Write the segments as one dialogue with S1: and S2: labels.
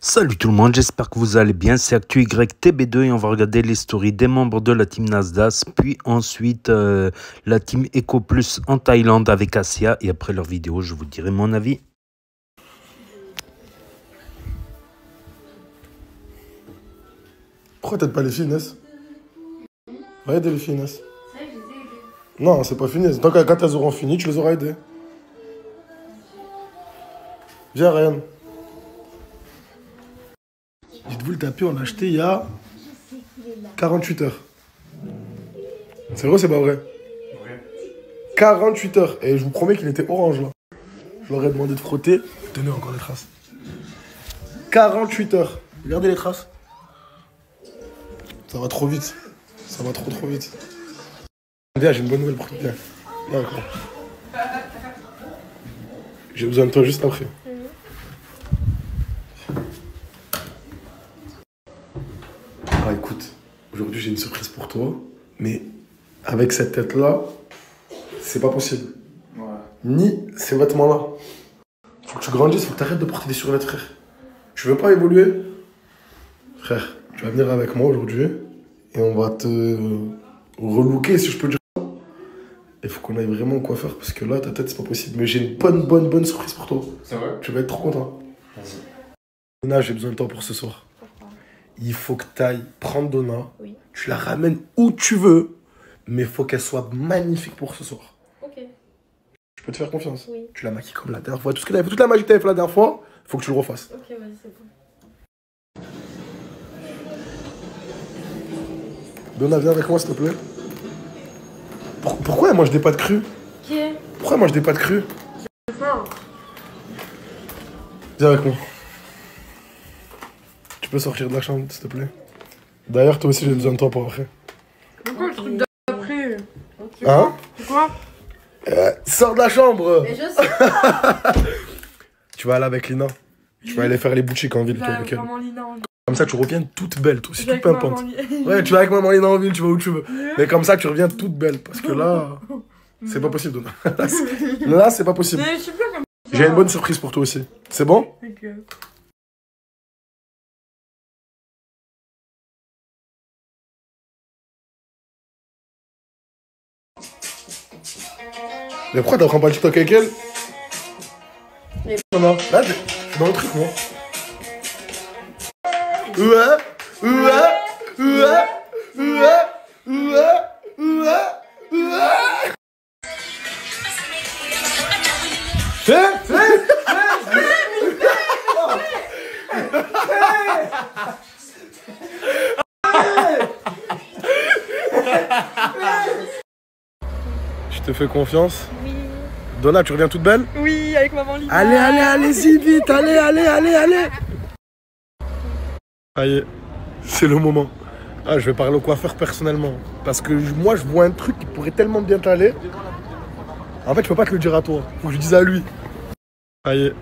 S1: Salut tout le monde, j'espère que vous allez bien, c'est ActuYTB2 et on va regarder les stories des membres de la team Nasdaq, puis ensuite la team Eco Plus en Thaïlande avec Asia et après leur vidéo je vous dirai mon avis.
S2: Pourquoi t'aides pas les filles, Inès? Va aider les filles, Inès. Non, c'est pas fini. Tant quand elles auront fini, tu les auras aidées. Viens, Ryan. Dites-vous, le tapis, on l'a acheté il y a 48 heures. C'est vrai ou c'est pas vrai? 48 heures. Et je vous promets qu'il était orange, là. Je leur ai demandé de frotter. Tenez, encore les traces. 48 heures. Regardez les traces. Ça va trop vite. Ça va trop vite. Viens, j'ai une bonne nouvelle pour toi. Viens. Viens avec moi. J'ai besoin de toi juste après. Ah, écoute, aujourd'hui j'ai une surprise pour toi, mais avec cette tête-là, c'est pas possible. Ouais. Ni ces vêtements-là. Faut que tu grandisses, faut que tu arrêtes de porter des survêtements, frère. Tu veux pas évoluer? Frère, tu vas venir avec moi aujourd'hui et on va te relooker, si je peux dire ça. Il faut qu'on aille vraiment au coiffeur parce que là, ta tête, c'est pas possible. Mais j'ai une bonne surprise pour toi. C'est vrai? Tu vas être trop content. Vas-y. Donna, j'ai besoin de toi pour ce soir. Il faut que tu ailles prendre Donna, oui. Tu la ramènes où tu veux, mais il faut qu'elle soit magnifique pour ce soir. Ok. Je peux te faire confiance. Oui. Tu la maquilles comme la dernière fois. Tout ce que t'avais fait, toute la magie que tu avais fait la dernière fois, il faut que tu le refasses. Ok, vas-y, c'est bon. Donna, viens avec moi, s'il te plaît. Pourquoi elle mange des pâtes crues? Qui est? Pourquoi elle mange des pâtes crues? J'ai faim. Viens avec moi. Tu peux sortir de la chambre, s'il te plaît. D'ailleurs, toi aussi, j'ai besoin de toi pour après.
S3: Pourquoi le truc d'après?
S2: Hein?
S3: Pourquoi?
S2: Sors de la chambre!
S3: Mais je sais pas.
S2: Tu vas aller avec Lina. Tu vas aller faire les boutiques en ville, toi, avec elle. Comme ça, tu reviens toute belle, toi aussi, toute pimpante. Ouais, tu vas avec maman Lina en ville, tu vas où tu veux. Mais comme ça, tu reviens toute belle. Parce que là, c'est pas possible, Donna. Là, c'est pas possible. J'ai une bonne surprise pour toi aussi. C'est bon? Ok. Mais pourquoi t'apprends pas le TikTok avec elle? Non, là, je suis dans le truc, moi. Je te fais confiance. Oui. Donna, tu reviens toute belle?
S3: Oui, avec maman Lina.
S2: Allez-y, vite, allez. Allez, c'est le moment. Ah, je vais parler au coiffeur personnellement. Parce que moi, je vois un truc qui pourrait tellement bien t'aller. En fait, je peux pas te le dire à toi. Faut que je dise à lui. Allez.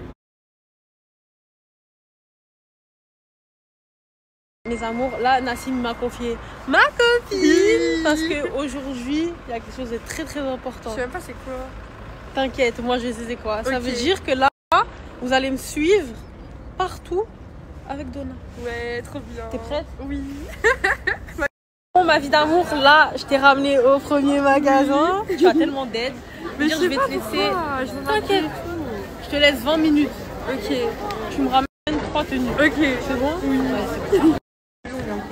S4: Mes amours, là, Nassim m'a confié ma copine parce qu'aujourd'hui, il y a quelque chose de très important.
S3: Je sais même pas c'est quoi.
S4: T'inquiète, moi je sais c'est quoi. Okay. Ça veut dire que là, vous allez me suivre partout avec Donna.
S3: Ouais, trop bien.
S4: T'es prête?
S3: Oui.
S4: Bon, ma vie d'amour, là, je t'ai ramené au premier magasin. Tu as tellement d'aide.
S3: Mais
S4: je vais te laisser. T'inquiète, je te laisse 20 minutes. Ok. Tu me ramènes 3 tenues.
S3: Ok.
S4: C'est bon? Oui. Ouais, c'est bon.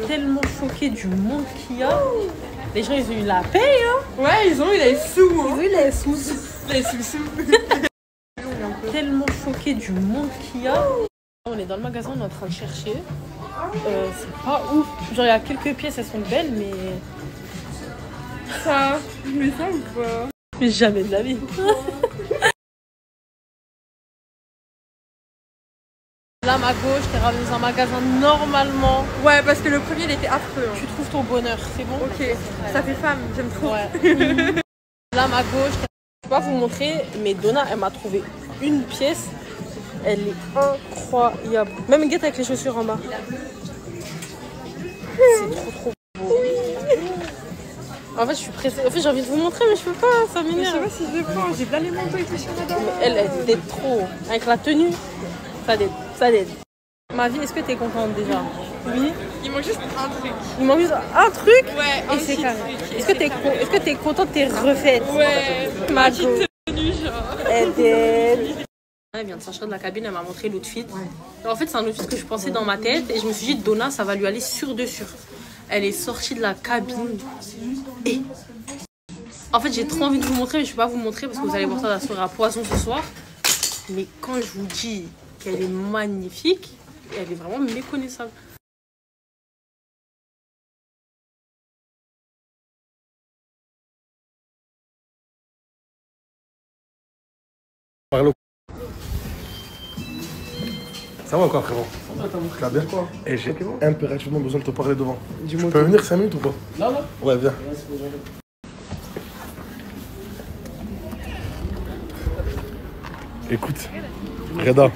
S4: Tellement choquée du monde qu'il y a. Les gens, ils ont eu la paix, hein.
S3: Ouais, ils ont eu les sous.
S4: Ils ont eu les sous.
S3: Les sous.
S4: Tellement choquée du monde qu'il y a. On est dans le magasin, on est en train de chercher. C'est pas ouf. Genre, il y a quelques pièces, elles sont belles, mais...
S3: Ça ou pas?
S4: Mais jamais de la vie. Là, ma gauche, t'es ramené dans un magasin normalement.
S3: Ouais, parce que le premier, il était affreux. Hein.
S4: Tu trouves ton bonheur, c'est bon?
S3: Ok, ça fait femme, j'aime trop.
S4: Ouais. Là, ma gauche, je peux pas vous montrer, mais Donna, elle m'a trouvé une pièce. Elle est incroyable. Même guette avec les chaussures en bas. C'est trop beau. En fait, je suis pressée. En fait, j'ai envie de vous montrer, mais je peux pas, ça m'énerve.
S3: Je sais pas si je le prends, j'ai plein les manteaux et tout sur la dent.
S4: Elle était trop. Avec la tenue, ça aide. Ma vie, est-ce que t'es contente déjà? Oui.
S3: Il manque juste un truc.
S4: Il manque juste un truc.
S3: Ouais,
S4: Et c'est carré. Est-ce que t'es contente de tes refaites?
S3: Ouais,
S4: Ma
S3: petite tenue, genre.
S4: Elle vient de sortir de la cabine, elle m'a montré l'outfit. En fait, c'est un outfit que je pensais dans ma tête et je me suis dit, Donna, ça va lui aller sûr de sûr. Elle est sortie de la cabine et... En fait, j'ai trop envie de vous montrer, mais je ne vais pas vous montrer parce que vous allez voir ça dans la soirée à Poisson ce soir. Mais quand je vous dis qu'elle est magnifique, elle est vraiment méconnaissable.
S2: Ça va encore, frérot? Tu vas bien? Quoi? Et j'ai impérativement besoin de te parler devant. Tu peux venir 5 minutes ou pas? Là. Ouais, viens. Écoute, Reda,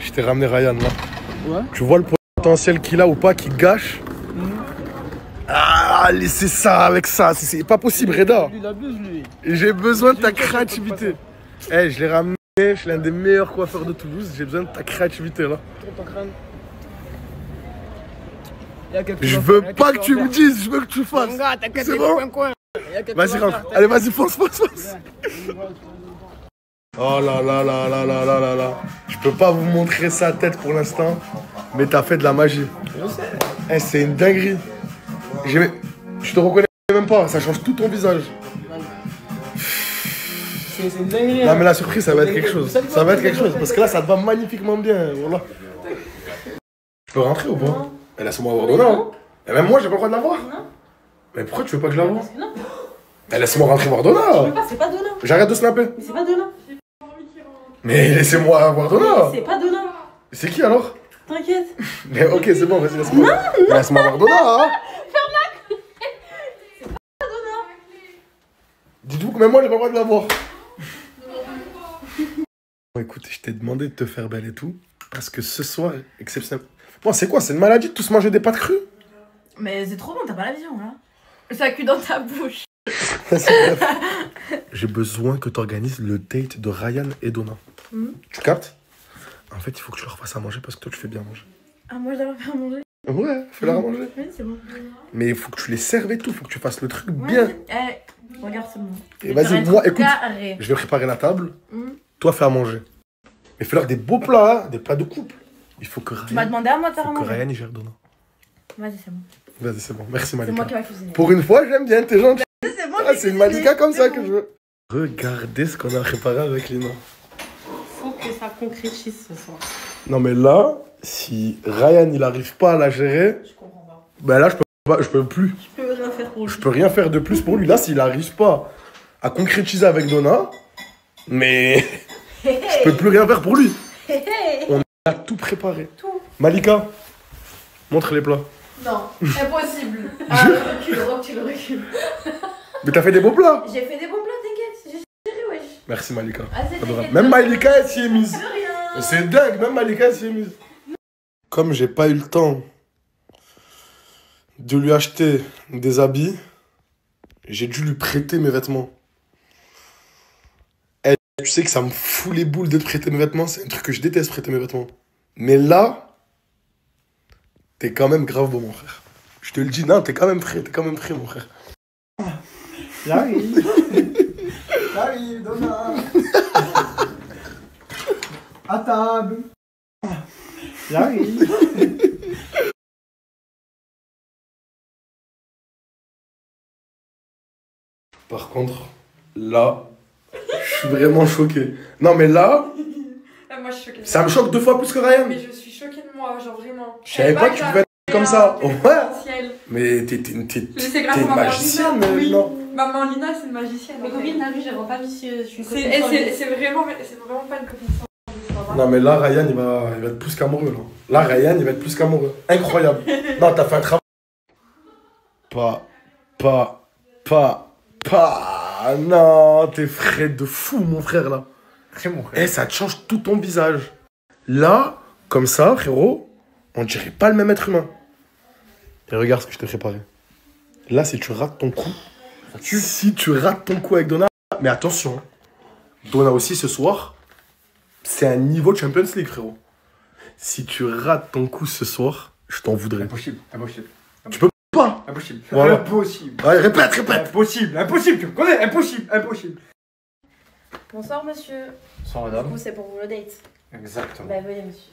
S2: je t'ai ramené Ryan là. Ouais. Tu vois le potentiel qu'il a ou pas, qu'il gâche? Ah, laissez ça avec ça, c'est pas possible, Reda.
S5: Il abuse, lui.
S2: J'ai besoin de ta créativité. Eh, je l'ai ramené, je suis l'un des meilleurs coiffeurs de Toulouse, j'ai besoin de ta créativité là. Je veux pas que tu me dises, je veux que tu fasses. C'est bon? Vas-y, rentre. Allez, vas-y, fonce. Oh là là là là là là là là. Je peux pas vous montrer sa tête pour l'instant, mais t'as fait de la magie. Eh, c'est une dinguerie. Je te reconnais même pas, ça change tout ton visage.
S5: C'est une dinguerie.
S2: Non mais la surprise, ça va être quelque chose. Ça va être quelque chose, parce que là, ça te va magnifiquement bien. Voilà. Je peux rentrer ou pas? Eh, laisse-moi avoir Donna. Hein. Et même moi, j'ai pas le droit de la voir.
S4: Non.
S2: Mais pourquoi tu veux pas que je la voie?
S4: Parce que non.
S2: Eh, laisse-moi rentrer voir Donna.
S4: Je veux pas, c'est pas Donna.
S2: J'arrête de snapper.
S4: Mais c'est pas Donna.
S2: Mais laissez-moi voir Donna.
S4: C'est pas Donna.
S2: C'est qui alors?
S4: T'inquiète.
S2: Mais ok, c'est bon, vas-y, laisse-moi. Non. Laisse-moi voir Donna. Hein.
S4: C'est pas Donna.
S2: Dites-vous que même moi, j'ai pas le droit de la voir. Bon, écoute, je t'ai demandé de te faire belle et tout, parce que ce soir, exceptionnel. Bon, c'est quoi? C'est une maladie de tous manger des pâtes crues?
S3: Mais c'est trop bon, t'as pas la vision là. Ça cuit dans ta bouche.
S2: J'ai besoin que tu organises le date de Ryan et Donna. Tu captes? En fait, il faut que tu leur fasses à manger parce que toi, tu fais bien manger.
S3: Ah, moi je dois leur faire manger.
S2: Ouais, fais-leur à manger.
S3: Oui, c'est bon.
S2: Mais il faut que tu les serves et tout, il faut que tu fasses le truc bien.
S3: Eh, regarde seulement.
S2: Et vas-y, moi, écoute,
S3: Carré.
S2: je vais préparer la table. Toi, fais à manger. Mais fais-leur des beaux plats, hein, des plats de couple. Il faut que Ryan...
S3: Tu m'as demandé à moi de faire à
S2: faut que
S3: manger.
S2: Ryan, il gère Donna.
S3: Vas-y, c'est bon.
S2: Vas-y, c'est bon. Merci,
S3: C'est
S2: Malika.
S3: moi qui va cuisiner.
S2: Pour une fois, j'aime bien, t'es gentil.
S3: C'est bon,
S2: Ah, c'est une Malika comme ça que je veux. Regardez ce qu'on a préparé avec Lina.
S4: Faut que ça concrétise ce soir.
S2: Non, mais là, si Ryan, il arrive pas à la gérer,
S4: Je comprends pas.
S2: ben là, je peux plus.
S4: Je peux rien faire pour lui.
S2: Je peux rien faire de plus pour lui. Là, s'il arrive pas à concrétiser avec Donna, mais je peux plus rien faire pour lui. On a tout préparé.
S3: Tout.
S2: Malika, montre les plats.
S3: Non, impossible. Ah, recule.
S2: Mais t'as fait des beaux plats.
S3: J'ai fait des bons plats, t'inquiète. J'ai géré, wesh.
S2: Merci, Malika.
S3: Ah, c'est
S2: Adorable.
S3: t'inquiète.
S2: Même Malika, elle s'y est mise.
S3: De rien.
S2: C'est dingue, même Malika, elle s'y est mise. Comme j'ai pas eu le temps de lui acheter des habits, j'ai dû lui prêter mes vêtements. Et tu sais que ça me fout les boules de te prêter mes vêtements, c'est un truc que je déteste, prêter mes vêtements. Mais là, t'es quand même grave beau, mon frère. Je te le dis, non, t'es quand même prêt, mon frère.
S5: J'arrive. J'arrive, Donna. À table. J'arrive.
S2: Par contre, là, je suis vraiment choqué. Non, mais là,
S3: Moi, je suis choquée.
S2: ça me choque 2 fois plus que Ryan.
S3: Mais je suis choquée de moi, genre vraiment.
S2: Je savais pas que tu pouvais être comme ça. Ouais.
S3: Potentiel.
S2: Mais t'es
S3: C'est
S2: une
S3: grâce à ma
S2: magicienne,
S3: Lina, oui.
S2: non?
S3: Maman Lina, c'est une magicienne.
S4: Mes copines, t'as vu, je les vois pas vicieuses. Je suis une copine
S3: C'est
S4: sans vice.
S3: c'est vraiment pas une copine sans.
S2: Non, mais là, Ryan, il va être plus qu'amoureux. Là, Ryan, il va être plus qu'amoureux. Incroyable. Non, t'as fait un travail. Non, t'es frais de fou, mon frère, là.
S5: C'est mon frère.
S2: Eh, ça te change tout ton visage. Là, comme ça, frérot, on dirait pas le même être humain. Et regarde ce que je t'ai préparé. Là, si tu rates ton coup, avec Donna, mais attention, Donna aussi ce soir, c'est un niveau Champions League, frérot. Si tu rates ton coup ce soir, je t'en voudrais.
S5: Impossible, impossible.
S2: Tu peux pas.
S5: Impossible.
S2: Voilà.
S5: Impossible.
S2: Allez, répète.
S5: Impossible, impossible, tu me connais, impossible.
S3: Bonsoir, monsieur.
S5: Sans
S3: Du
S5: madame.
S3: coup, c'est pour vous le date.
S5: Exactement.
S3: Bah, veuillez, monsieur.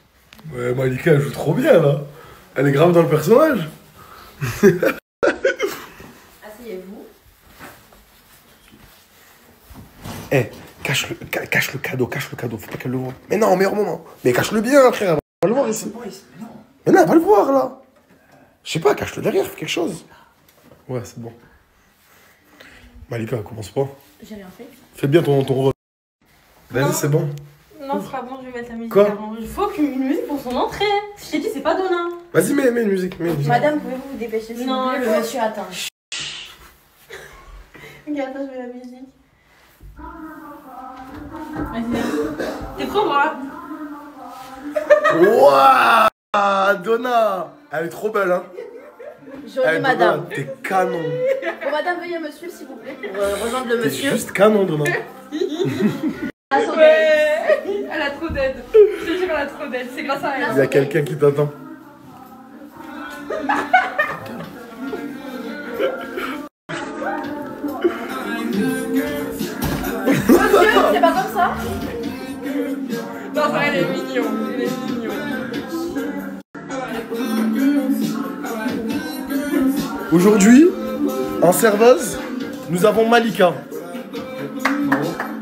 S2: Ouais, Malika, elle joue trop bien, là. Elle est grave dans le personnage.
S3: Asseyez-vous.
S2: Eh, cache le cadeau, faut pas qu'elle le voie. Mais non, meilleur moment. Mais cache-le bien, frère, elle va le voir ici. Mais non, elle va le voir, là. Je sais pas, cache-le derrière, fais quelque chose. Ouais, c'est bon. Malika, commence pas.
S3: J'ai rien fait.
S2: Fais bien ton rôle. Vas-y, c'est bon.
S4: Non, c'est pas bon, je vais mettre la musique.
S2: Quoi?
S4: Il faut qu'une musique pour son entrée. Je t'ai dit, c'est pas Donna.
S2: Vas-y, mets une musique,
S3: Madame, pouvez-vous vous dépêcher s'il
S4: Non,
S3: vous plaît,
S4: le-
S3: le monsieur attend.
S4: Regarde, je mets la musique. Vas-y. T'es prêt, moi?
S2: Waouh, Donna. Elle est trop belle, hein.
S3: Jolie madame.
S2: T'es canon.
S3: Bon, madame, veuillez me suivre, s'il vous plaît, pour rejoindre le
S2: T'es
S3: monsieur.
S2: juste canon, Donna.
S3: Grâce au date.
S4: Ouais. Elle a trop d'aide. Je te jure, elle a trop d'aide. C'est grâce à elle.
S2: Il y a quelqu'un qui t'attend.
S3: Monsieur, c'est pas comme ça.
S4: Non, ça, elle est mignon. Elle est mignon.
S2: Aujourd'hui, en serveuse, nous avons Malika.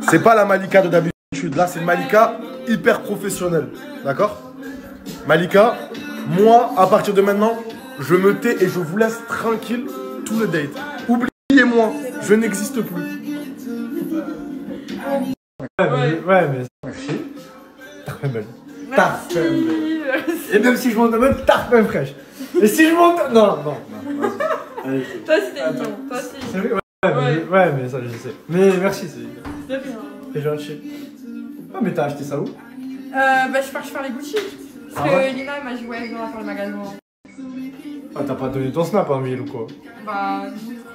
S2: C'est pas la Malika de d'habitude. Là, c'est une Malika hyper professionnelle. D'accord? Malika, moi, à partir de maintenant, je me tais et je vous laisse tranquille tout le date. Oubliez-moi, je n'existe plus.
S5: Ouais, mais merci. T'as fait belle. T'as fait belle. Et même si je monte en mode, t'as fait fraîche. Et si je monte. Non. Vas-y. Allez.
S4: Toi, c'était mignon. Toi aussi.
S5: C'est vrai, ouais, mais ça, je sais. Mais merci, c'est gentil. Ah, mais t'as acheté ça où?
S4: Bah, je pars faire les Gucci. Parce
S5: Ah ouais?
S4: que Lina, elle m'a dit, ouais, je dois faire le magasin.
S5: Ah, t'as pas donné ton snap en ville ou quoi?
S4: Bah,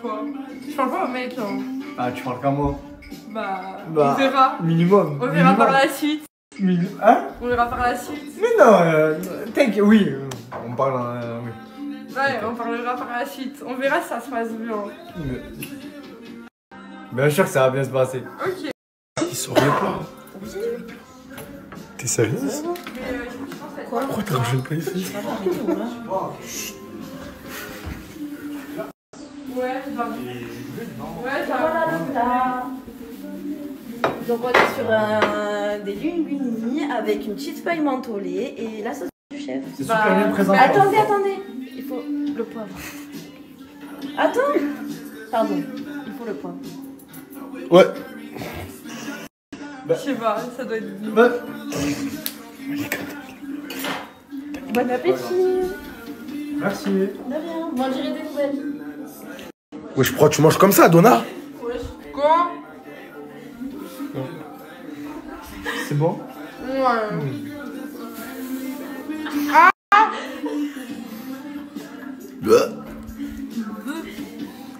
S4: quoi? Je parle pas au mec, hein.
S5: Ah, tu parles qu'à moi.
S4: Bah,
S5: Bah,
S4: on verra.
S5: Minimum.
S4: On verra par la suite.
S5: Hein?
S4: On verra par la suite.
S5: Mais non, t'inquiète, oui. On parle, oui.
S4: Ouais, on parlera par la suite. On verra si ça se passe bien.
S5: Bien sûr que ça va bien se passer.
S4: Ok.
S2: Il saurait pas. T'es sérieuse?
S4: Mais je pense que
S3: Quoi?
S2: Pourquoi t'as rangé le pas ici?
S4: Ouais, je dois. Ouais, je
S3: Voilà, là. Donc on est sur des linguini avec une petite feuille mentholée et la sauce du chef.
S5: C'est super bien présenté.
S3: Attendez, il faut le poivre. Attends. Pardon, il faut le poivre.
S2: Ouais.
S4: Je sais pas, ça doit être.
S5: Bah,
S3: Bon appétit.
S5: merci.
S3: De rien, vous m'en direz des nouvelles.
S2: Wesh, pourquoi tu manges comme ça, Donna?
S4: Quoi?
S5: C'est bon?
S4: Ouais.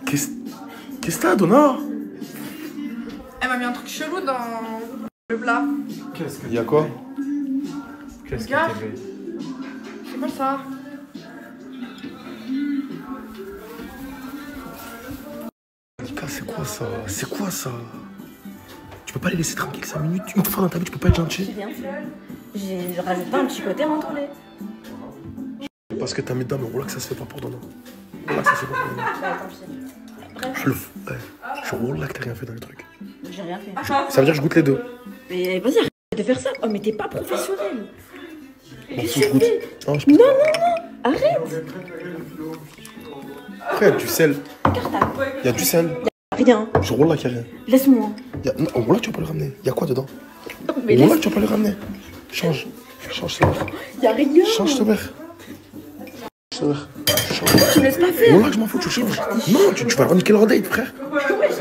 S2: Qu'est-ce que t'as, Donna?
S4: Elle m'a mis un truc chelou dans le plat.
S5: Qu'est-ce que
S2: Il y a quoi?
S5: Qu'est-ce que
S4: Regarde.
S5: t'es belle.
S4: C'est quoi ça?
S2: Malika, c'est quoi ça? C'est quoi ça? Tu peux pas les laisser tranquilles 5 minutes? Une fois dans ta vie, tu peux pas être
S3: J'ai
S2: gentil?
S3: rien fait. J'ai rajouté un petit côté mentholé.
S2: Parce que t'as mis dedans, mais voilà que ça se fait pas pour Donna. Voilà que ça se fait pas pour Donna.
S3: Bah tant pis. Bref,
S2: Je vois que t'as rien fait dans le truc.
S3: j'ai rien fait.
S2: Ça veut dire que je goûte les deux.
S3: Mais vas-y, arrête de faire ça. Oh mais t'es pas professionnel.
S2: Bon,
S3: Qu'est-ce
S2: si
S3: que
S2: je
S3: tu
S2: goûte.
S3: fais?
S2: Non, je peux.
S3: Arrête.
S2: Après, il y a du sel.
S3: Cartable.
S2: Il y a du sel.
S3: Rien.
S2: Je roule là qu'il y a rien.
S3: Laisse-moi.
S2: Non, oh, là, tu vas pas le ramener. Il y a quoi dedans?
S3: Mais
S2: Oh, là,
S3: laisse.
S2: tu vas pas le ramener. Change. Change ce verre.
S3: Y'a rien.
S2: Change ce verre. Change ce verre. Change.
S3: Tu me laisses pas faire.
S2: Oh là, je m'en fous, tu changes. Non, tu vas leur niquer leur date, frère.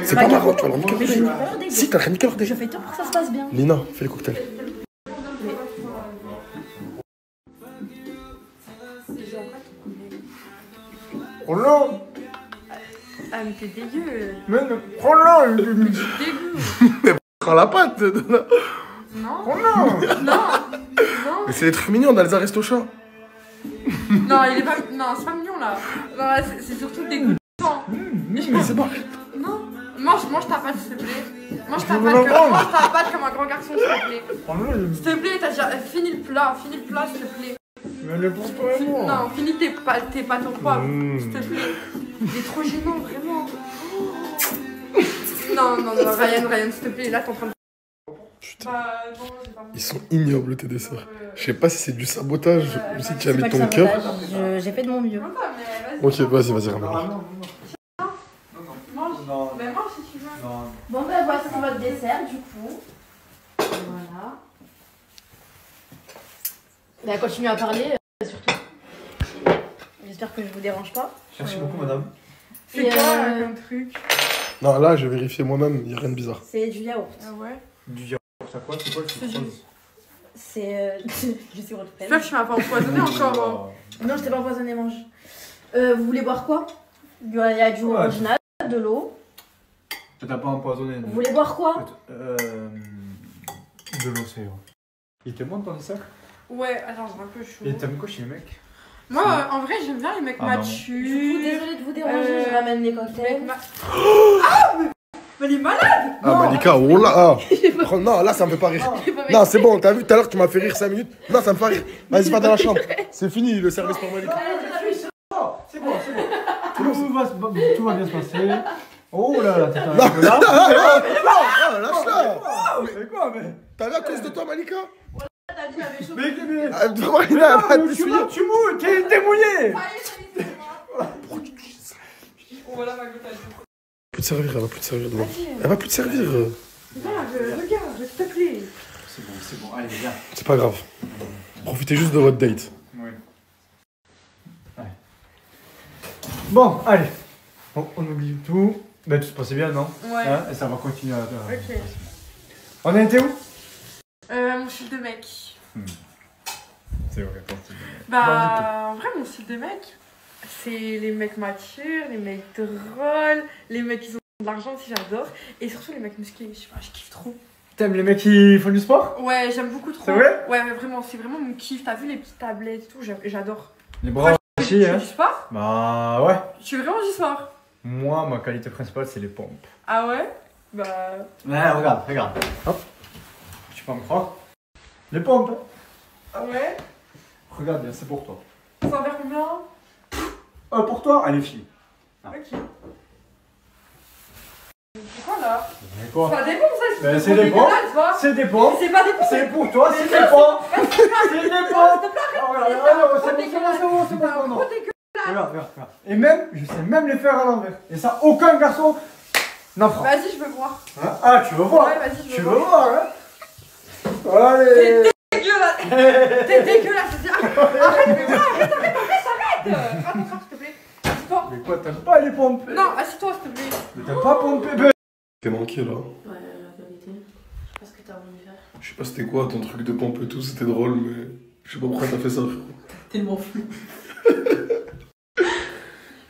S2: C'est pas marrant, tu vas leur niquer
S3: Mais je
S2: leur
S3: ne
S2: date.
S3: pas leur date.
S2: Si, t'as rien niqué leur
S3: Je
S2: date.
S3: fais tout pour que ça se passe bien.
S2: Lina, fais les cocktails.
S5: Oh non!
S4: Ah, mais t'es dégueu.
S5: Mais non! Oh non!
S4: Dégueu.
S2: Prends la pâte.
S4: Non?
S5: Oh non!
S4: Non. Non.
S2: Mais c'est des trucs mignons, on a les restos chats.
S6: Non, il est pas. Non, c'est pas mignon là. Non, c'est surtout dégoûtant.
S2: Mais c'est pas.
S6: Non. Mange ta pâte, s'il te plaît. Mange ta pâte comme un grand garçon, s'il te plaît. S'il te plaît, t'as déjà fini le plat, s'il te plaît.
S5: Mais le pour toi et moi.
S6: Non, finis tes pâtes au poivre, s'il te plaît. Il est trop gênant, vraiment. Non, Ryan, s'il te plaît, là t'es en train de.
S2: Putain.
S6: Bah, non, j'ai pas
S2: Ils sont ignobles tes desserts. Je sais pas si c'est du sabotage ou si tu as mis ton cœur.
S3: J'ai fait de mon mieux.
S2: Ok, vas-y, ramène.
S6: Mange.
S5: Non.
S6: Mais mange si tu veux.
S5: Non.
S3: Bon ben voici votre dessert du coup. Voilà. Ben continuez à parler surtout. J'espère que je vous dérange pas.
S5: Merci beaucoup, madame.
S6: C'est
S3: Et,
S6: quoi comme truc?
S2: Non, là, je vais vérifier moi-même, il n'y a rien de bizarre.
S3: C'est du yaourt.
S6: Ah ouais?
S5: Du yaourt, ça quoi? C'est quoi le
S6: C'est
S5: sucre rose?
S3: C'est du sirop de
S6: J'espère
S3: fraises.
S6: que tu m'as pas empoisonné encore.
S3: Non, je t'ai pas empoisonné, mange. Vous voulez boire quoi? Il y a du
S5: Ouais.
S3: original, de l'eau.
S5: T'as pas empoisonné.
S3: Vous voulez boire quoi?
S5: De l'océan. Il était bon ton dessert?
S6: Ouais, attends, c'est un peu chaud.
S5: Et t'aimes quoi chez les mecs?
S6: Moi, en vrai, j'aime bien les mecs
S5: Ah, non.
S3: Je suis
S6: matures.
S3: désolée de vous déranger, je ramène les cocktails.
S6: Mais il est malade!
S2: Ah, Malika, oh là, ah. Non, là, ça me fait pas rire. Non, c'est bon, t'as vu, tout à l'heure, tu m'as fait rire 5 minutes. Non, ça me fait rire. Vas-y, va dans la chambre. C'est fini, le service pour Malika.
S5: C'est bon. Tout va bien se passer. Oh là là, t'es un
S2: Non,
S5: peu là.
S2: non, lâche-la.
S5: C'est quoi, mais?
S2: T'as vu à cause de toi, Malika?
S3: Ta vie avait chaud.
S5: Mais.
S2: Ah, Marina, va te
S5: Tu
S2: souiller.
S5: mouilles, t'es mouillé!
S6: Voilà ma goutte à
S2: Plus de servir, elle va plus te servir devant. Elle va plus te servir.
S6: Regarde, s'il te plaît.
S5: C'est bon, allez, viens.
S2: C'est pas grave. Profitez juste de votre date.
S5: Oui. Allez. Bon, allez. On oublie tout. Ben, tout se passait bien, non?
S6: Ouais.
S5: Hein, et ça va continuer à.
S6: Ok.
S5: On a été où?
S6: Mon style de mec.
S5: C'est vrai, quand c'est
S6: Bah, en vrai, mon style de mec, c'est les mecs matures, les mecs drôles, les mecs qui ont de l'argent aussi, j'adore. Et surtout les mecs musclés, je sais pas, je kiffe trop.
S5: T'aimes les mecs qui font du sport?
S6: Ouais, j'aime beaucoup trop.
S5: C'est vrai?
S6: Ouais, mais vraiment, c'est vraiment mon kiff. T'as vu les petites tablettes et tout, j'adore.
S5: Les bras
S6: Tu
S5: aussi,
S6: fais
S5: hein?
S6: du sport?
S5: Bah, ouais.
S6: Tu fais vraiment du sport?
S5: Moi, ma qualité principale, c'est les pompes.
S6: Ah ouais? Bah.
S5: Ouais, regarde. Hop. Tu peux me croire? Les pompes.
S6: Ah ouais?
S5: Regarde bien, c'est pour toi.
S6: Ça en fait combien?
S5: Pour toi? Allez, file.
S6: Ok. C'est quoi là?
S5: Mais quoi?
S6: C'est pas des pompes ça,
S5: Ben,
S6: c'est
S5: c'est des pompes.
S6: tu vois?
S5: C'est des pompes.
S6: C'est pas des pompes!
S5: C'est pour toi, c'est des pompes. C'est des pompes. Oh, regarde, c'est bon, non. Regarde. Et même, je sais même les faire à l'envers. Et ça, aucun garçon n'en fera.
S6: Vas-y, je veux voir.
S5: Hein? Ah, tu veux voir?
S6: Ouais, vas-y, je
S5: Tu
S6: veux
S5: veux
S6: voir.
S5: voir, hein? Allez.
S6: Dégueulasse! T'es dégueulasse! Arrête, mais voilà, arrête! Attends, s'il te plaît. Assis-toi.
S5: Mais quoi, t'aimes pas les pompes?
S6: Non, assis-toi, s'il te plaît.
S5: Mais t'aimes pas pomper?
S2: T'es manqué là.
S3: Ouais, la vérité. Je sais pas ce que t'as voulu faire.
S2: Je sais pas c'était quoi ton truc de pompe et tout, c'était drôle, mais je sais pas pourquoi t'as fait ça, frérot.
S3: Tellement flou.